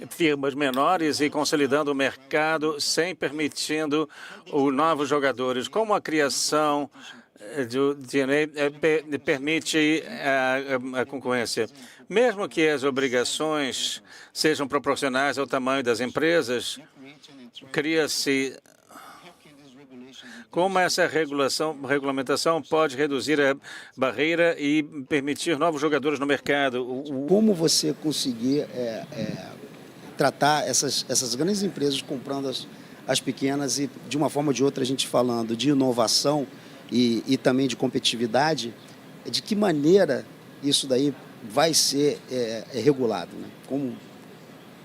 firmas menores e consolidando o mercado sem permitindo os novos jogadores. Como a criação do DNA permite a concorrência? Mesmo que as obrigações sejam proporcionais ao tamanho das empresas, cria-se como essa regulamentação pode reduzir a barreira e permitir novos jogadores no mercado. Como você conseguir tratar essas grandes empresas comprando as pequenas e, de uma forma ou de outra, a gente falando de inovação e também de competitividade, de que maneira isso daí vai ser regulado, né?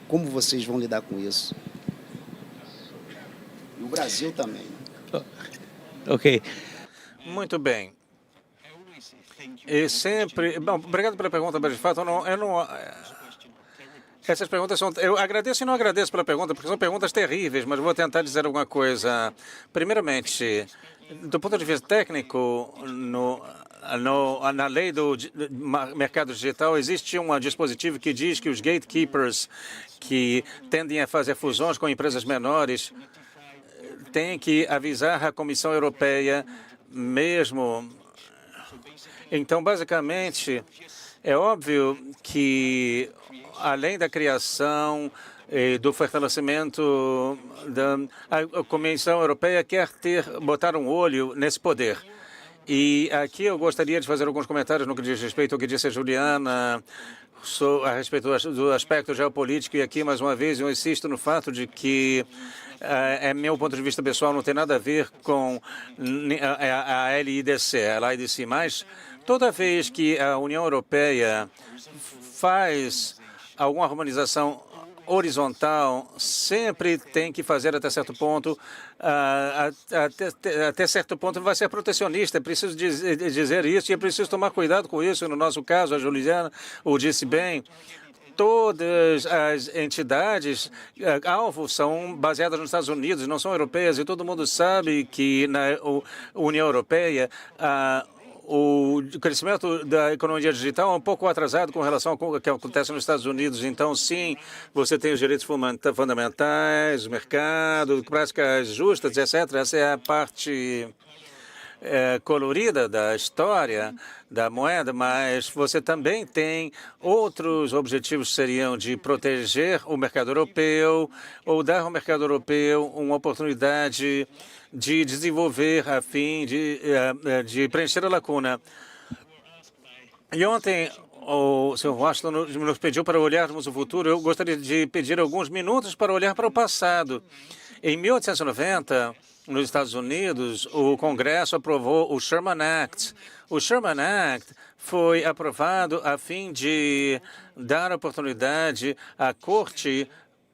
Como vocês vão lidar com isso? E o Brasil também. Ok. Muito bem. E sempre... Bom, obrigado pela pergunta, mas de fato essas perguntas são... Eu agradeço e não agradeço pela pergunta, porque são perguntas terríveis, mas vou tentar dizer alguma coisa. Primeiramente, do ponto de vista técnico, na lei do mercado digital, existe um dispositivo que diz que os gatekeepers que tendem a fazer fusões com empresas menores têm que avisar a Comissão Europeia mesmo. Então, basicamente, é óbvio que, além da criação e do fortalecimento, a Comissão Europeia quer botar um olho nesse poder. E aqui eu gostaria de fazer alguns comentários no que diz respeito ao que disse a Juliana a respeito do aspecto geopolítico. E aqui, mais uma vez, eu insisto no fato de que meu ponto de vista pessoal, não tem nada a ver com a LIDC, mas toda vez que a União Europeia faz alguma harmonização horizontal, sempre tem que fazer até certo ponto, até certo ponto vai ser protecionista. É preciso dizer isso e é preciso tomar cuidado com isso. No nosso caso, a Juliana o disse bem, todas as entidades alvo são baseadas nos Estados Unidos, não são europeias, e todo mundo sabe que na União Europeia o crescimento da economia digital é um pouco atrasado com relação ao que acontece nos Estados Unidos. Então, sim, você tem os direitos fundamentais, o mercado, práticas justas, etc. Essa é a parte colorida da história da moeda, mas você também tem outros objetivos que seriam de proteger o mercado europeu ou dar ao mercado europeu uma oportunidade de desenvolver a fim de preencher a lacuna. E ontem o Sr. Washington nos pediu para olharmos o futuro. Eu gostaria de pedir alguns minutos para olhar para o passado. Em 1890, nos Estados Unidos, o Congresso aprovou o Sherman Act. O Sherman Act foi aprovado a fim de dar oportunidade à Corte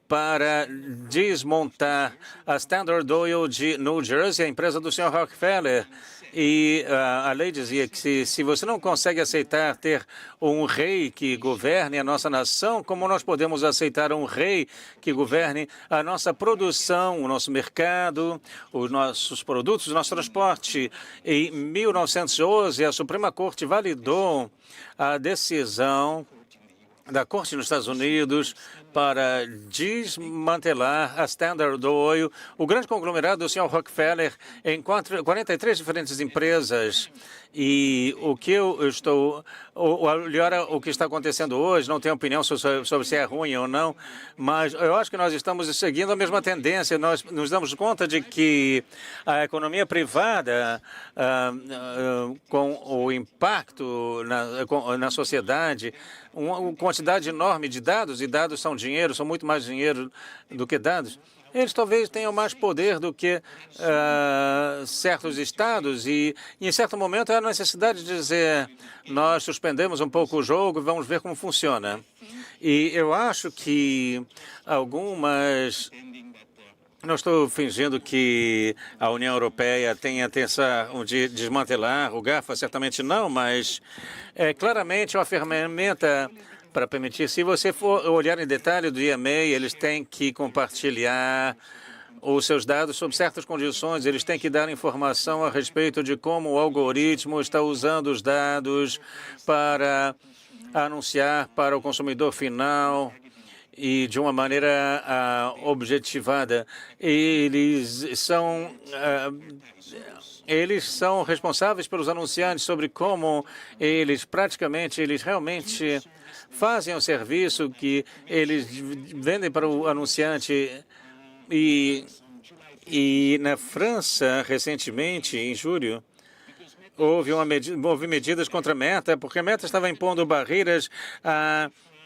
para desmontar a Standard Oil de New Jersey, a empresa do Sr. Rockefeller. E a lei dizia que se você não consegue aceitar ter um rei que governe a nossa nação, como nós podemos aceitar um rei que governe a nossa produção, o nosso mercado, os nossos produtos, o nosso transporte? Em 1911, a Suprema Corte validou a decisão da Corte nos Estados Unidos para desmantelar a Standard Oil, o grande conglomerado do Sr. Rockefeller, em 43 diferentes empresas. E o que eu estou... o que está acontecendo hoje, não tenho opinião sobre se é ruim ou não, mas eu acho que nós estamos seguindo a mesma tendência. Nós nos damos conta de que a economia privada, com o impacto na sociedade, uma quantidade enorme de dados, e dados são dinheiro, são muito mais dinheiro do que dados. Eles talvez tenham mais poder do que certos estados e, em certo momento, há a necessidade de dizer nós suspendemos um pouco o jogo e vamos ver como funciona. E eu acho que algumas... Não estou fingindo que a União Europeia tem a intenção de desmantelar o GAFA, certamente não, mas é claramente uma ferramenta para permitir. Se você for olhar em detalhe do EMA, eles têm que compartilhar os seus dados sob certas condições, eles têm que dar informação a respeito de como o algoritmo está usando os dados para anunciar para o consumidor final e de uma maneira objetivada. Eles são responsáveis pelos anunciantes sobre como eles realmente fazem o serviço que eles vendem para o anunciante. E na França, recentemente, em julho, houve medidas contra a Meta, porque a Meta estava impondo barreiras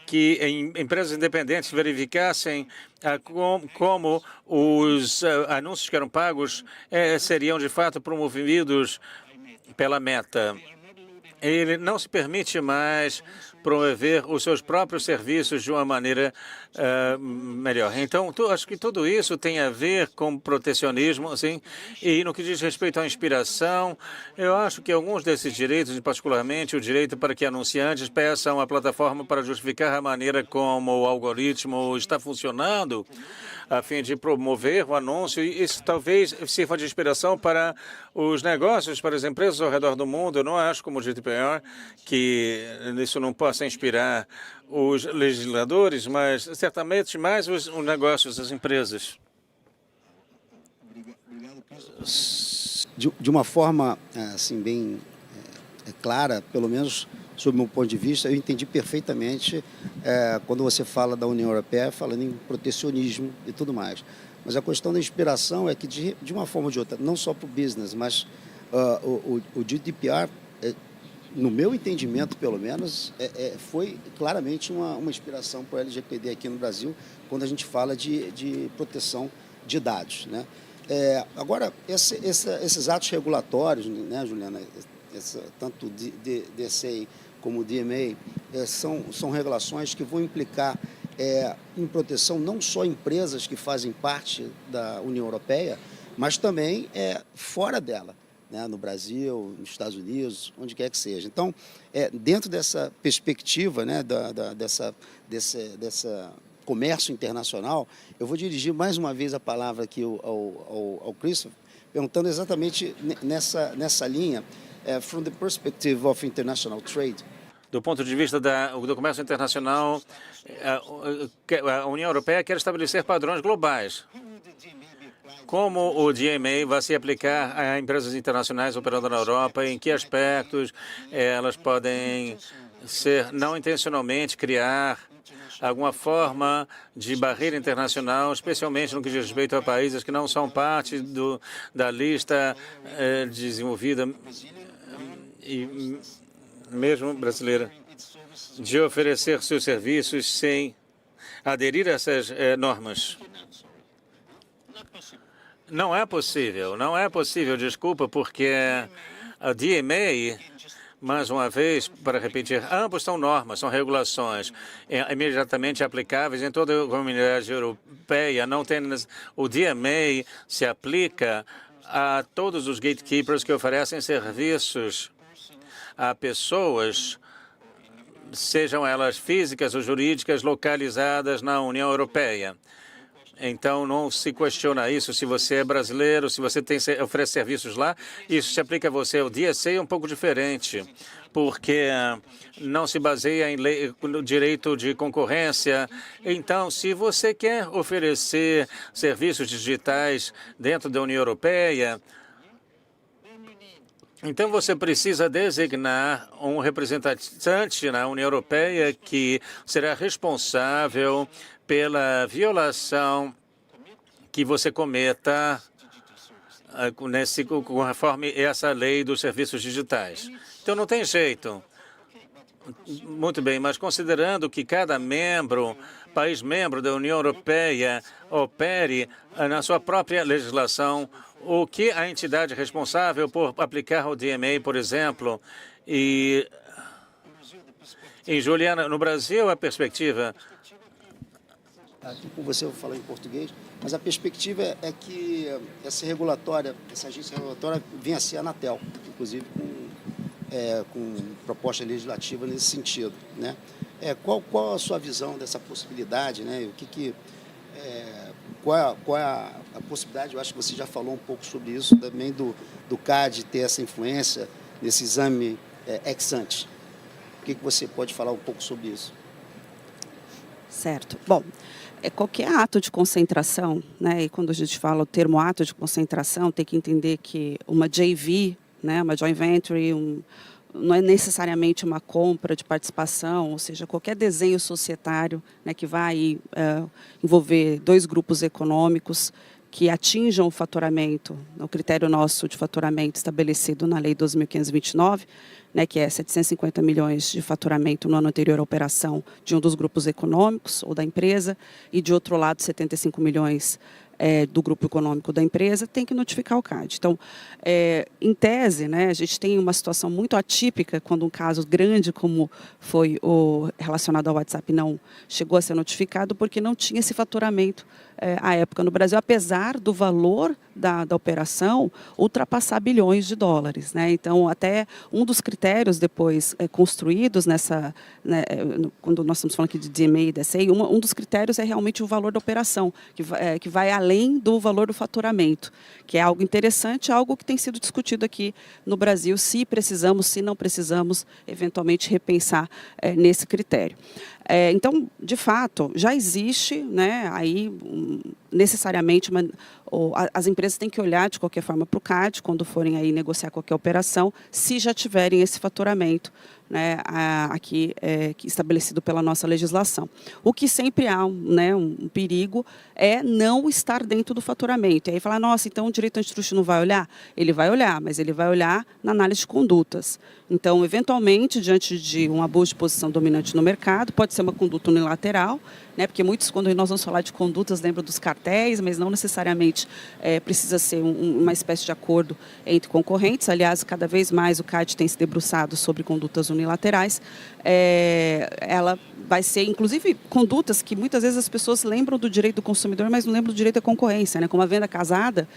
que empresas independentes verificassem como os anúncios que eram pagos seriam, de fato, promovidos pela Meta. Ele não se permite mais promover os seus próprios serviços de uma maneira melhor. Então, acho que tudo isso tem a ver com protecionismo, assim, e no que diz respeito à inspiração, eu acho que alguns desses direitos, particularmente o direito para que anunciantes peçam à plataforma para justificar a maneira como o algoritmo está funcionando, a fim de promover o anúncio, e isso talvez sirva de inspiração para os negócios, para as empresas ao redor do mundo. Eu não acho, como o GDPR, que isso não possa inspirar os legisladores, mas certamente mais os negócios, as empresas. De uma forma assim bem clara, pelo menos sob o meu ponto de vista, eu entendi perfeitamente quando você fala da União Europeia, falando em protecionismo e tudo mais. Mas a questão da inspiração é que, de uma forma ou de outra, não só para o business, mas o GDPR, no meu entendimento, pelo menos, foi claramente uma inspiração para o LGPD aqui no Brasil, quando a gente fala de proteção de dados, né? Agora, esses atos regulatórios, né, Juliana, tanto o DCA como o DMA, são regulações que vão implicar em proteção não só empresas que fazem parte da União Europeia, mas também fora dela, né, no Brasil, nos Estados Unidos, onde quer que seja. Então, dentro dessa perspectiva, né, dessa comércio internacional, eu vou dirigir mais uma vez a palavra aqui ao Christopher, perguntando exatamente nessa linha, from the perspective of international trade. Do ponto de vista do comércio internacional, a União Europeia quer estabelecer padrões globais. como o DMA vai se aplicar a empresas internacionais operando na Europa, em que aspectos elas podem ser não intencionalmente criar alguma forma de barreira internacional, especialmente no que diz respeito a países que não são parte da lista desenvolvida e mesmo brasileira, de oferecer seus serviços sem aderir a essas normas. Não é possível, desculpa, porque a DMA, mais uma vez, para repetir, ambos são normas, são regulações imediatamente aplicáveis em toda a comunidade europeia. Não tem, o DMA se aplica a todos os gatekeepers que oferecem serviços a pessoas, sejam elas físicas ou jurídicas, localizadas na União Europeia. Então, não se questiona isso, se você é brasileiro, se você oferece serviços lá, isso se aplica a você. O DSA é um pouco diferente, porque não se baseia em no direito de concorrência. Então, se você quer oferecer serviços digitais dentro da União Europeia, então você precisa designar um representante na União Europeia que será responsável pela violação que você cometa conforme essa lei dos serviços digitais. Então, não tem jeito. Muito bem, mas considerando que cada país membro da União Europeia opere na sua própria legislação, o que a entidade responsável por aplicar o DMA, por exemplo, e em Juliana, no Brasil, a perspectiva... Aqui com você eu vou falar em português, mas a perspectiva é que essa agência regulatória venha a ser a Anatel, inclusive com proposta legislativa nesse sentido, né? Qual a sua visão dessa possibilidade, né? Qual é a possibilidade? Eu acho que você já falou um pouco sobre isso também do CAD ter essa influência nesse exame ex ante. O que você pode falar um pouco sobre isso? Certo. Bom, qualquer ato de concentração, né, e quando a gente fala o termo ato de concentração, tem que entender que uma JV, né, uma joint venture, não é necessariamente uma compra de participação, ou seja, qualquer desenho societário, né, que vai envolver dois grupos econômicos que atinjam o faturamento, o critério nosso de faturamento estabelecido na Lei 2.529, né, que é 750 milhões de faturamento no ano anterior à operação de um dos grupos econômicos ou da empresa, e, de outro lado, 75 milhões do grupo econômico da empresa, tem que notificar o CAD. Então, em tese, né, a gente tem uma situação muito atípica quando um caso grande como foi o relacionado ao WhatsApp não chegou a ser notificado, porque não tinha esse faturamento à época no Brasil, apesar do valor da operação ultrapassar bilhões de dólares, né? Então, até um dos critérios depois construídos nessa, né, quando nós estamos falando aqui de DMA e DSA, um dos critérios é realmente o valor da operação, que vai além do valor do faturamento, que é algo interessante, algo que tem sido discutido aqui no Brasil, se precisamos, se não precisamos, eventualmente repensar nesse critério. Então, de fato, já existe, né, aí necessariamente as empresas têm que olhar de qualquer forma para o CAD quando forem aí negociar qualquer operação, se já tiverem esse faturamento, né, aqui estabelecido pela nossa legislação. O que sempre há um perigo é não estar dentro do faturamento. E aí falar, nossa, então o direito antitruste não vai olhar? Ele vai olhar, mas ele vai olhar na análise de condutas. Então, eventualmente, diante de um abuso de posição dominante no mercado, pode ser uma conduta unilateral, né, porque muitos, quando nós vamos falar de condutas, lembram dos cartéis, mas não necessariamente precisa ser uma espécie de acordo entre concorrentes. Aliás, cada vez mais o CAD tem se debruçado sobre condutas unilaterais. Ela vai ser, inclusive, condutas que muitas vezes as pessoas lembram do direito do consumidor, mas não lembram do direito à concorrência, né? Como a venda casada,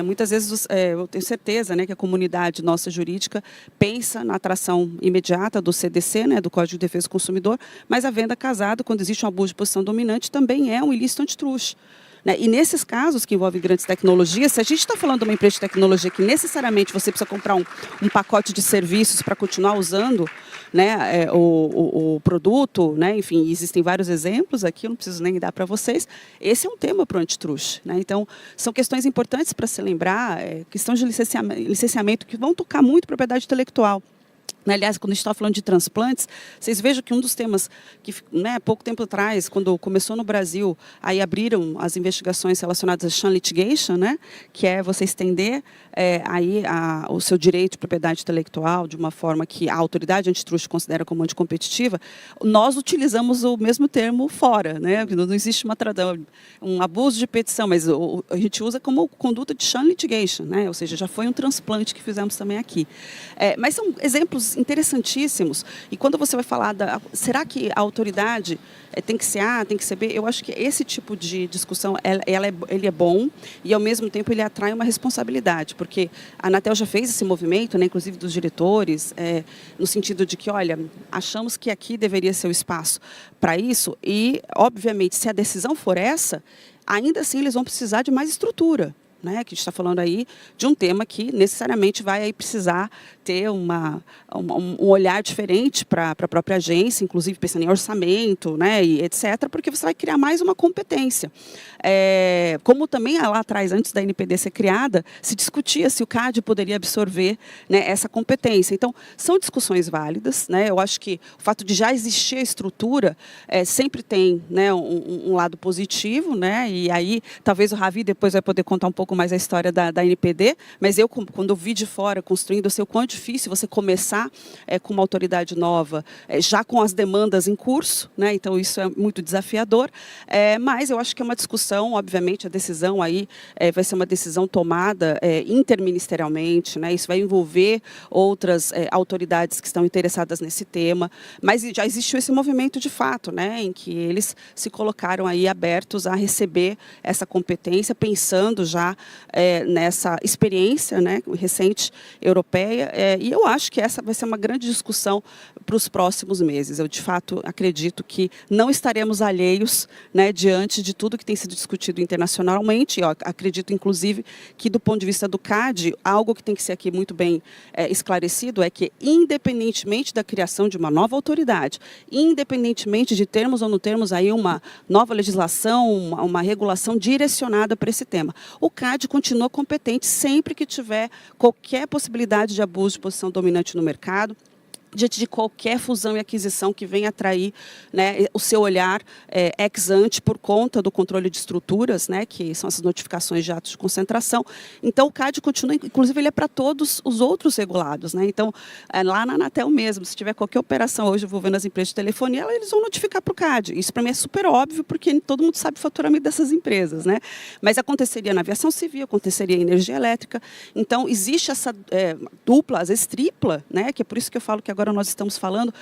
muitas vezes eu tenho certeza, né, que a comunidade nossa jurídica pensa na atração imediata do CDC, né, do Código de Defesa do Consumidor, mas a venda casada, quando existe um abuso de posição dominante, também é um ilícito antitruste. né? E nesses casos que envolvem grandes tecnologias, se a gente está falando de uma empresa de tecnologia que necessariamente você precisa comprar um pacote de serviços para continuar usando, né, o produto, né, enfim, existem vários exemplos aqui, eu não preciso nem dar para vocês, esse é um tema para o antitruste, né? Então, são questões importantes para se lembrar, questões de licenciamento que vão tocar muito propriedade intelectual. Aliás, quando a gente está falando de transplantes, vocês vejam que um dos temas que, né, pouco tempo atrás, quando começou no Brasil, aí abriram as investigações relacionadas a sham litigation, né, que é você estender o seu direito de propriedade intelectual de uma forma que a autoridade antitruste considera como anticompetitiva. Nós utilizamos o mesmo termo fora, né, não existe um abuso de petição, mas a gente usa como conduta de sham litigation, né, ou seja, já foi um transplante que fizemos também aqui. Mas são exemplos interessantíssimos. E quando você vai falar será que a autoridade tem que ser A, tem que ser B? Eu acho que esse tipo de discussão ele é bom e, ao mesmo tempo, ele atrai uma responsabilidade, porque a Anatel já fez esse movimento, né, inclusive dos diretores, no sentido de que, olha, achamos que aqui deveria ser o espaço para isso e, obviamente, se a decisão for essa, ainda assim eles vão precisar de mais estrutura. Né, que a gente está falando aí de um tema que necessariamente vai aí precisar ter um olhar diferente para a própria agência, inclusive pensando em orçamento, né, e etc., porque você vai criar mais uma competência. Como também lá atrás, antes da NPD ser criada, se discutia se o CAD poderia absorver, né, essa competência. Então, são discussões válidas. Né, eu acho que o fato de já existir a estrutura sempre tem, né, um lado positivo, né, e aí talvez o Ravi depois vai poder contar um pouco mais a história da NPD, mas eu, quando eu vi de fora construindo, eu sei o quão difícil você começar com uma autoridade nova, já com as demandas em curso, né? Então isso é muito desafiador, mas eu acho que é uma discussão, obviamente a decisão aí vai ser uma decisão tomada interministerialmente, né? Isso vai envolver outras autoridades que estão interessadas nesse tema, mas já existiu esse movimento de fato, né? Em que eles se colocaram aí abertos a receber essa competência, pensando já nessa experiência, né, recente europeia, e eu acho que essa vai ser uma grande discussão para os próximos meses. Eu, de fato, acredito que não estaremos alheios, né, diante de tudo que tem sido discutido internacionalmente. Eu acredito, inclusive, que, do ponto de vista do CAD, algo que tem que ser aqui muito bem esclarecido é que, independentemente da criação de uma nova autoridade, independentemente de termos ou não termos aí uma nova legislação, uma regulação direcionada para esse tema, o CAD continua competente sempre que tiver qualquer possibilidade de abuso de posição dominante no mercado, diante de qualquer fusão e aquisição que venha atrair, né, o seu olhar ex ante por conta do controle de estruturas, né, que são essas notificações de atos de concentração. Então, o CAD continua, inclusive, ele é para todos os outros regulados. Né? Então, lá na Anatel mesmo, se tiver qualquer operação hoje envolvendo as empresas de telefonia, eles vão notificar para o CAD. Isso, para mim, é super óbvio, porque todo mundo sabe o faturamento dessas empresas. Né? Mas aconteceria na aviação civil, aconteceria em energia elétrica. Então, existe essa dupla, às vezes tripla, né, que é por isso que eu falo que agora nós estamos falando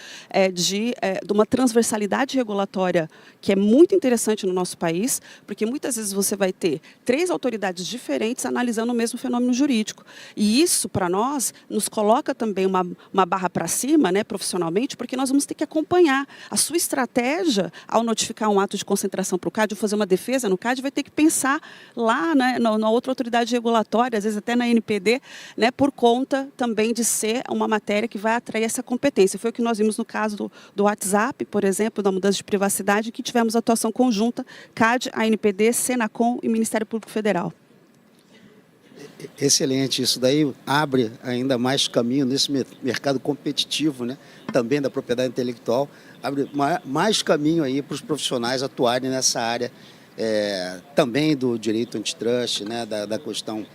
de uma transversalidade regulatória que é muito interessante no nosso país, porque muitas vezes você vai ter 3 autoridades diferentes analisando o mesmo fenômeno jurídico. E isso, para nós, nos coloca também uma barra para cima, né, profissionalmente, porque nós vamos ter que acompanhar a sua estratégia ao notificar um ato de concentração para o CAD ou fazer uma defesa no CAD, vai ter que pensar lá, né, na outra autoridade regulatória, às vezes até na NPD, né, por conta também de ser uma matéria que vai atrair essa competência. Foi o que nós vimos no caso do WhatsApp, por exemplo, da mudança de privacidade, que tivemos atuação conjunta, CAD, ANPD, Senacom e Ministério Público Federal. Excelente, isso daí abre ainda mais caminho nesse mercado competitivo, né? Também da propriedade intelectual, abre mais caminho aí para os profissionais atuarem nessa área também do direito antitrust, né? Da questão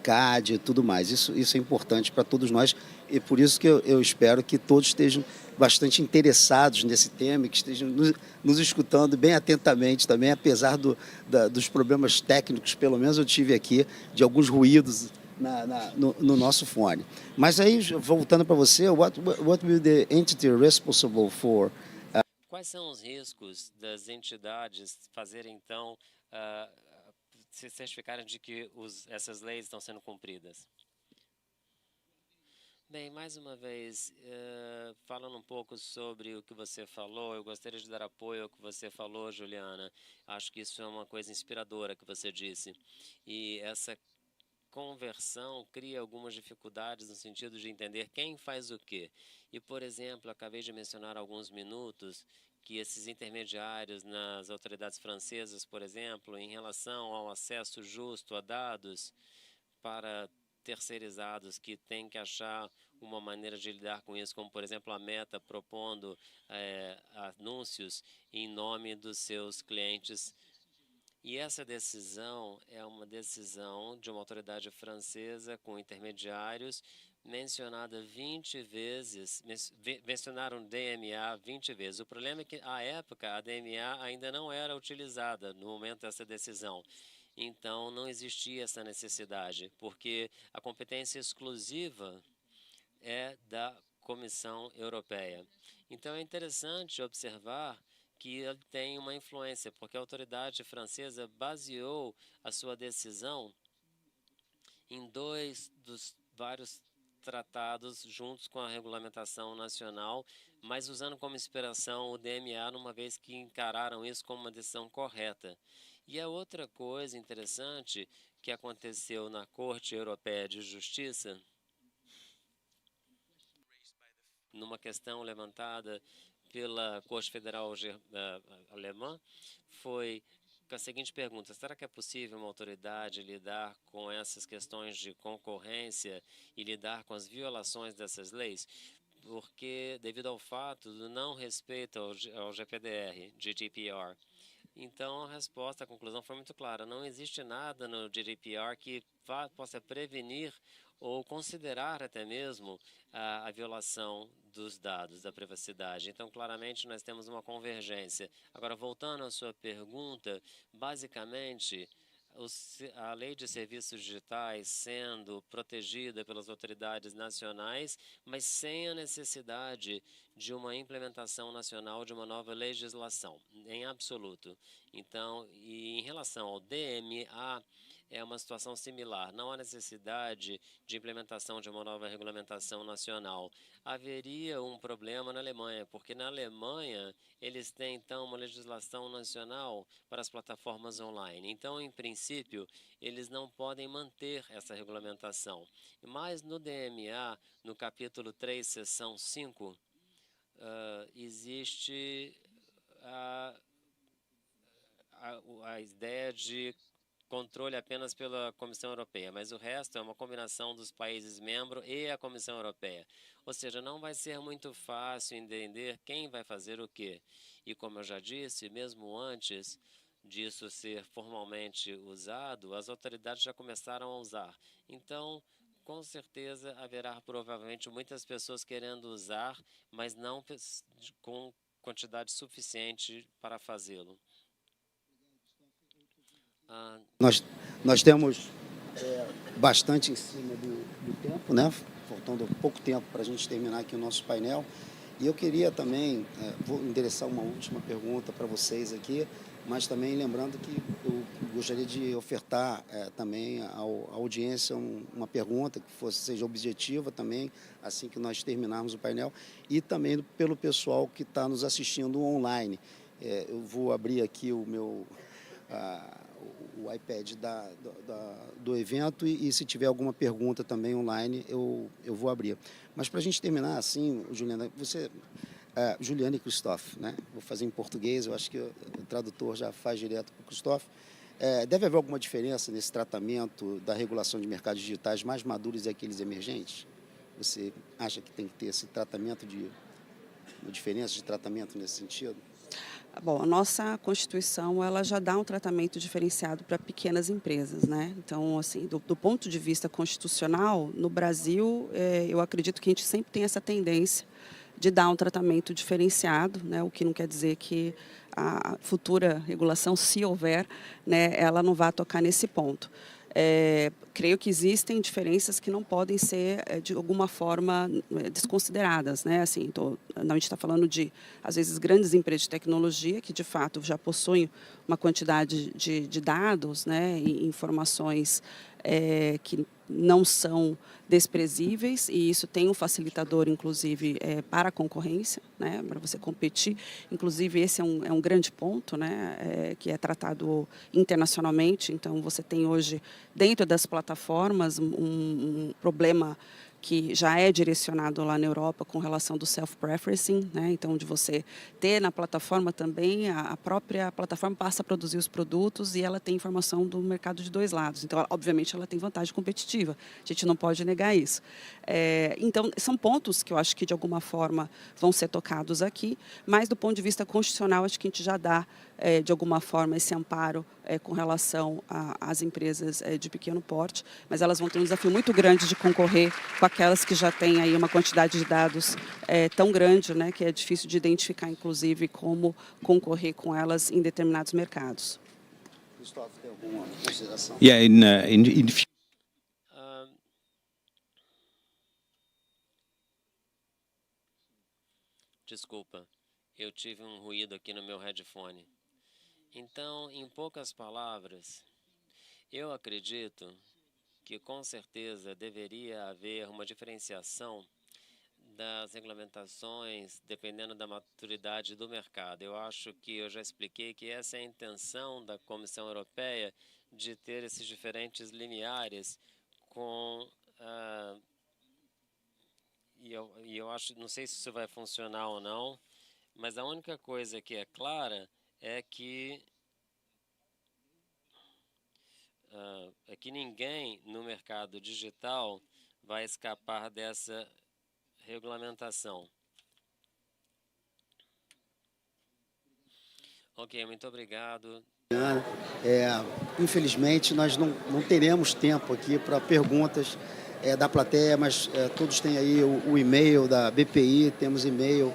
CAD e tudo mais. Isso é importante para todos nós e por isso que eu espero que todos estejam bastante interessados nesse tema e que estejam nos escutando bem atentamente também, apesar dos problemas técnicos, pelo menos eu tive aqui, de alguns ruídos no nosso fone. Mas aí, voltando para você, what will the entity responsible for... Quais são os riscos das entidades fazerem, então, se certificarem de que essas leis estão sendo cumpridas? Bem, mais uma vez, falando um pouco sobre o que você falou, eu gostaria de dar apoio ao que você falou, Juliana. Acho que isso é uma coisa inspiradora que você disse. E essa conversão cria algumas dificuldades no sentido de entender quem faz o quê. E, por exemplo, acabei de mencionar há alguns minutos que esses intermediários nas autoridades francesas, por exemplo, em relação ao acesso justo a dados para terceirizados que têm que achar uma maneira de lidar com isso, como, por exemplo, a Meta propondo anúncios em nome dos seus clientes. E essa decisão é uma decisão de uma autoridade francesa com intermediários mencionada 20 vezes, mencionaram DMA 20 vezes. O problema é que, à época, a DMA ainda não era utilizada no momento dessa decisão. Então, não existia essa necessidade, porque a competência exclusiva é da Comissão Europeia. Então, é interessante observar que ele tem uma influência, porque a autoridade francesa baseou a sua decisão em 2 dos vários tratados juntos com a regulamentação nacional, mas usando como inspiração o DMA, uma vez que encararam isso como uma decisão correta. E a outra coisa interessante que aconteceu na Corte Europeia de Justiça, numa questão levantada pela Corte Federal Alemã, foi com a seguinte pergunta: será que é possível uma autoridade lidar com essas questões de concorrência e lidar com as violações dessas leis? Porque, devido ao fato do não respeito ao GDPR. Então, a resposta, a conclusão foi muito clara. Não existe nada no GDPR que possa prevenir ou considerar até mesmo a violação dos dados, da privacidade. Então, claramente, nós temos uma convergência. Agora, voltando à sua pergunta, basicamente, a lei de serviços digitais sendo protegida pelas autoridades nacionais, mas sem a necessidade de uma implementação nacional de uma nova legislação, em absoluto. Então, e em relação ao DMA, é uma situação similar. Não há necessidade de implementação de uma nova regulamentação nacional. Haveria um problema na Alemanha, porque na Alemanha eles têm, então, uma legislação nacional para as plataformas online. Então, em princípio, eles não podem manter essa regulamentação. Mas no DMA, no capítulo 3, seção 5, existe a ideia de controle apenas pela Comissão Europeia, mas o resto é uma combinação dos países membros e a Comissão Europeia. Ou seja, não vai ser muito fácil entender quem vai fazer o quê. E como eu já disse, mesmo antes disso ser formalmente usado, as autoridades já começaram a usar. Então, com certeza, haverá provavelmente muitas pessoas querendo usar, mas não com quantidade suficiente para fazê-lo. Nós temos bastante em cima do tempo, né? Faltando pouco tempo para a gente terminar aqui o nosso painel. E eu queria também, vou endereçar uma última pergunta para vocês aqui, mas também lembrando que eu gostaria de ofertar também à audiência uma pergunta que seja objetiva também, assim que nós terminarmos o painel, e também pelo pessoal que está nos assistindo online. Eu vou abrir aqui o meu... o iPad do evento e se tiver alguma pergunta também online, eu vou abrir. Mas para a gente terminar assim, Juliana, Juliana e Christophe, né? Vou fazer em português, eu acho que o tradutor já faz direto para o Christophe. Deve haver alguma diferença nesse tratamento da regulação de mercados digitais mais maduros e aqueles emergentes? Você acha que tem que ter esse tratamento uma diferença de tratamento nesse sentido? Bom, a nossa Constituição ela já dá um tratamento diferenciado para pequenas empresas, né? Então, assim, do ponto de vista constitucional, no Brasil, eu acredito que a gente sempre tem essa tendência de dar um tratamento diferenciado, né? O que não quer dizer que a futura regulação, se houver, né, ela não vai tocar nesse ponto. Creio que existem diferenças que não podem ser, de alguma forma, desconsideradas, né? Assim, a gente está falando de, às vezes, grandes empresas de tecnologia que, de fato, já possuem uma quantidade de dados, né, e informações que não são desprezíveis, e isso tem um facilitador, inclusive, para a concorrência, né, para você competir. Inclusive, esse é um grande ponto, né, que é tratado internacionalmente. Então, você tem hoje, dentro das plataformas, um problema que já é direcionado lá na Europa com relação do self-preferencing, né? Então, de você ter na plataforma também, a própria plataforma passa a produzir os produtos e ela tem informação do mercado de dois lados. Então, obviamente, ela tem vantagem competitiva. A gente não pode negar isso. Então, são pontos que eu acho que, de alguma forma, vão ser tocados aqui, mas, do ponto de vista constitucional, acho que a gente já dá, de alguma forma, esse amparo com relação às empresas de pequeno porte, mas elas vão ter um desafio muito grande de concorrer com aquelas que já têm aí uma quantidade de dados tão grande, né, que é difícil de identificar, inclusive, como concorrer com elas em determinados mercados. Cristóvão, tem alguma consideração? Yeah, in Desculpa, eu tive um ruído aqui no meu headphone. Então, em poucas palavras, eu acredito que com certeza deveria haver uma diferenciação das regulamentações dependendo da maturidade do mercado. Eu acho que eu já expliquei que essa é a intenção da Comissão Europeia, de ter esses diferentes limiares com e eu acho, não sei se isso vai funcionar ou não, mas a única coisa que é clara é que ninguém no mercado digital vai escapar dessa regulamentação. Ok, muito obrigado. Infelizmente, nós não teremos tempo aqui para perguntas da plateia, mas todos têm aí o e-mail da BPI, temos e-mail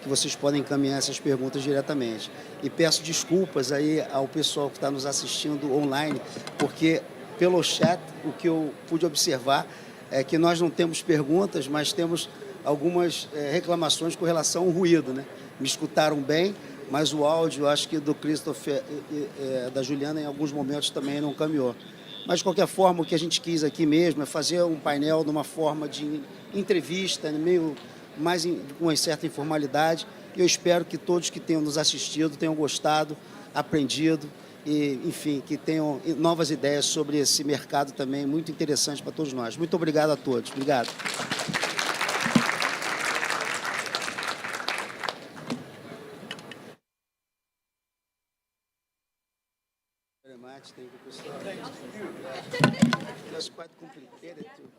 que vocês podem encaminhar essas perguntas diretamente. E peço desculpas aí ao pessoal que está nos assistindo online, porque pelo chat o que eu pude observar é que nós não temos perguntas, mas temos algumas reclamações com relação ao ruído, né? Me escutaram bem, mas o áudio, acho que do Christopher e da Juliana, em alguns momentos também não caminhou. Mas, de qualquer forma, o que a gente quis aqui mesmo é fazer um painel de uma forma de entrevista, meio mais com uma certa informalidade. Eu espero que todos que tenham nos assistido tenham gostado, aprendido e, enfim, que tenham novas ideias sobre esse mercado também muito interessante para todos nós. Muito obrigado a todos. Obrigado. Very much. Thank you. That's quite complicated too.